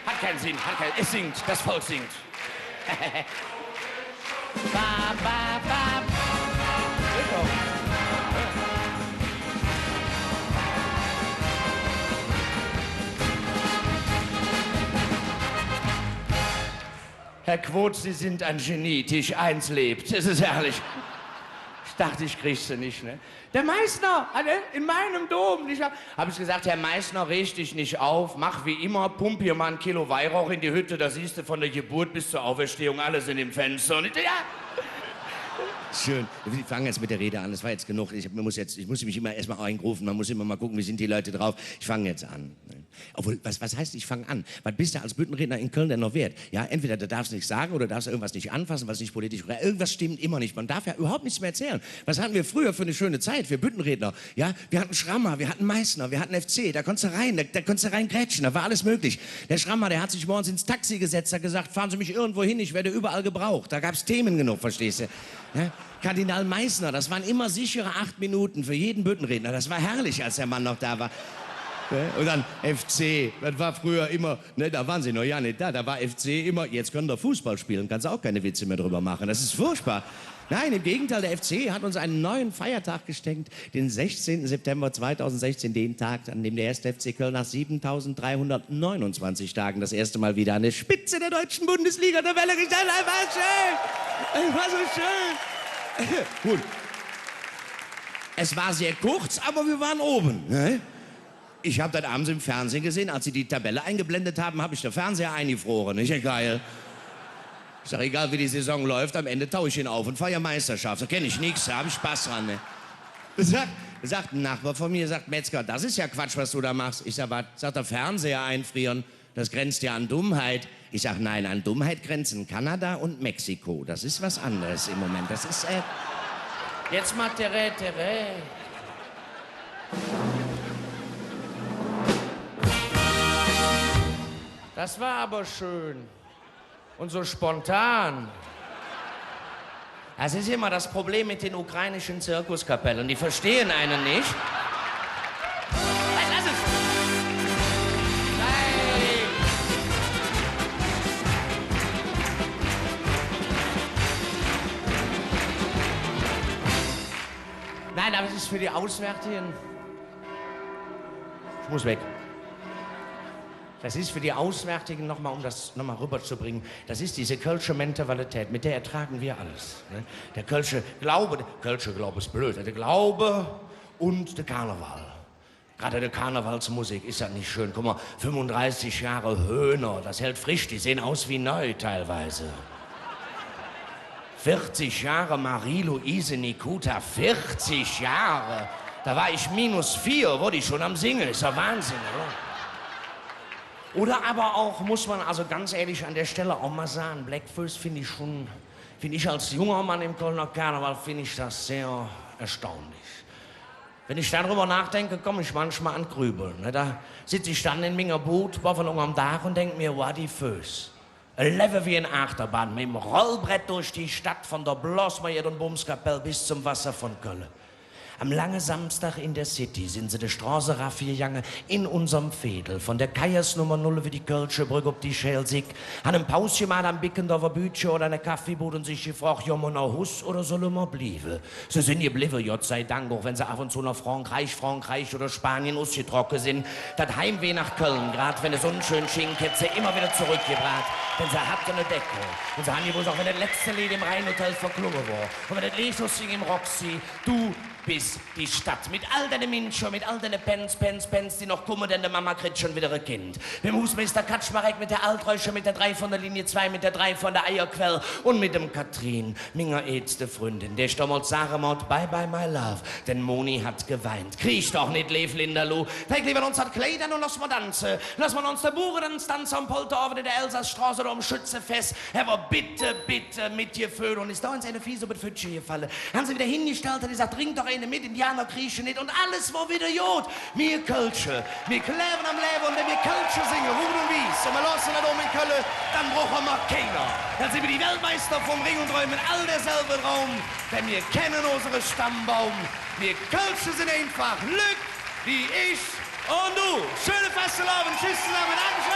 Hat keinen Sinn, es singt, das Volk singt. Herr Quoth, Sie sind ein Genie. Tisch 1 lebt. Es ist herrlich. Ich dachte, ich krieg's sie nicht, ne? Der Meissner, in meinem Dom. Hab ich gesagt, Herr Meissner, reg dich nicht auf. Mach wie immer, pump hier mal 1 Kilo Weihrauch in die Hütte. Da siehst du von der Geburt bis zur Auferstehung alles in dem Fenster. Und Schön. Wir fangen jetzt mit der Rede an. Das war jetzt genug. Ich muss mich immer erstmal einrufen. Man muss immer mal gucken, wie sind die Leute drauf. Ich fange jetzt an. Obwohl, was heißt, ich fange an? Was bist du als Büttenredner in Köln denn noch wert? Ja, entweder du darfst nichts sagen oder darfst irgendwas nicht anfassen, was nicht politisch korrekt. Irgendwas stimmt immer nicht. Man darf ja überhaupt nichts mehr erzählen. Was hatten wir früher für eine schöne Zeit, wir Büttenredner? Ja, wir hatten Schrammer, wir hatten Meissner, wir hatten FC. Da konntest du rein grätschen, da war alles möglich. Der Schrammer, der hat sich morgens ins Taxi gesetzt, hat gesagt, fahren Sie mich irgendwo hin, ich werde überall gebraucht. Da gab's Themen genug, verstehst du? Ja? Kardinal Meissner, das waren immer sichere 8 Minuten für jeden Büttenredner. Das war herrlich, als der Mann noch da war. Und dann FC, das war früher immer, ne, da waren Sie noch ja nicht da war FC immer, jetzt können wir Fußball spielen, kannst du auch keine Witze mehr drüber machen, das ist furchtbar. Nein, im Gegenteil, der FC hat uns einen neuen Feiertag geschenkt, den 16. September 2016, den Tag, an dem der 1. FC Köln nach 7.329 Tagen das erste Mal wieder an der Spitze der deutschen Bundesliga-Tabelle gestanden hat. War schön, es war so schön. Gut, es war sehr kurz, aber wir waren oben, ne? Ich habe das abends im Fernsehen gesehen, als sie die Tabelle eingeblendet haben, habe ich den Fernseher eingefroren. Ist ja geil. Ich sag, egal wie die Saison läuft, am Ende taue ich ihn auf und feiere Meisterschaft. Da kenne ich nichts, da habe ich Spaß dran. Ne? Sagt ein Nachbar von mir, sagt Metzger, das ist ja Quatsch, was du da machst. Ich sag, was? Sagt der Fernseher einfrieren, das grenzt ja an Dummheit. Ich sag, nein, an Dummheit grenzen Kanada und Mexiko. Das ist was anderes im Moment. Das ist, Jetzt mal Terre. Das war aber schön. Und so spontan. Das ist immer das Problem mit den ukrainischen Zirkuskapellen. Die verstehen einen nicht. Lass es! Nein! Nein, aber es ist für die Auswärtigen. Ich muss weg. Das ist für die Auswärtigen, nochmal, um das nochmal rüberzubringen, das ist diese kölsche Mentalität, mit der ertragen wir alles. Ne? Der kölsche Glaube ist blöd, der Glaube und der Karneval. Gerade der Karnevalsmusik ist ja nicht schön. Guck mal, 35 Jahre Höhner, das hält frisch, die sehen aus wie neu teilweise. 40 Jahre Marie-Louise Nikuta, 40 Jahre. Da war ich -4, wurde ich schon am Singen, ist ja Wahnsinn, oder? Oder aber auch, muss man also ganz ehrlich an der Stelle auch mal sagen, Blackfirst finde ich als junger Mann im Kölner Karneval, finde ich das sehr erstaunlich. Wenn ich darüber nachdenke, komme ich manchmal an Grübeln. Ne? Da sitze ich dann in meiner Boot, Boffelung am Dach und denke mir, what die Föß. Lebe wie in Achterbahn, mit dem Rollbrett durch die Stadt von der Blossmeier und Bumskapelle bis zum Wasser von Köln. Am langen Samstag in der City sind sie der Straße raffier in unserem Fädel. Von der Kajers Nummer 0 über die Kölsche Brücke ob die Schelsig. An einem Pauschen mal am Bickendorfer Bütche oder eine Kaffeebude und sich gefragt, ja, man noch Hus oder soll immer blieben? Sie sind geblieben, Gott sei Dank, auch wenn sie ab und zu nach Frankreich oder Spanien ausgetrocken sind. Das Heimweh nach Köln, gerade wenn es unschön schien, hat sie immer wieder zurückgebracht. Denn sie hat eine Decke. Und sie haben gewusst, auch wenn das letzte Lied im Rheinhotel verklungen war. Und wenn das Lied im Roxy, du bist die Stadt. Mit all deinen Menschen, mit all deinen Pens, die noch kommen, denn der Mama kriegt schon wieder ein Kind. Mit dem Hausmeister Kaczmarek, mit der Alträusche, mit der 3 von der Linie 2, mit der 3 von der Eierquell und mit dem Katrin, meiner älteste Freundin, der damals sagen muss, bye bye my love, denn Moni hat geweint. Kriech doch nicht, Lev Linderloh. Take lieber uns hat Kleidern und lass mal tanzen. Lass mal uns der Buren tanzen am Polterorf in der Elsassstraße oder am Schützefest. Aber bitte, bitte mit dir föhn. Und ist da uns eine Fiese über die Pfütsche gefallen. Haben sie wieder hingestellt und die sagt, trink doch eine mit, Indianer kriechen nicht und alles war wieder Jod. Wir Kölsche, wir kleben am Leben und wenn wir Kölsche singen, Ruben und Wies, und wir lassen das in Köln, dann brauchen wir keiner. Dann sind wir die Weltmeister vom Ring und räumen all derselben Raum, denn wir kennen unseren Stammbaum. Wir Kölsche sind einfach Glück, wie ich und du. Schöne Festelabend, tschüss zusammen, Dankeschön.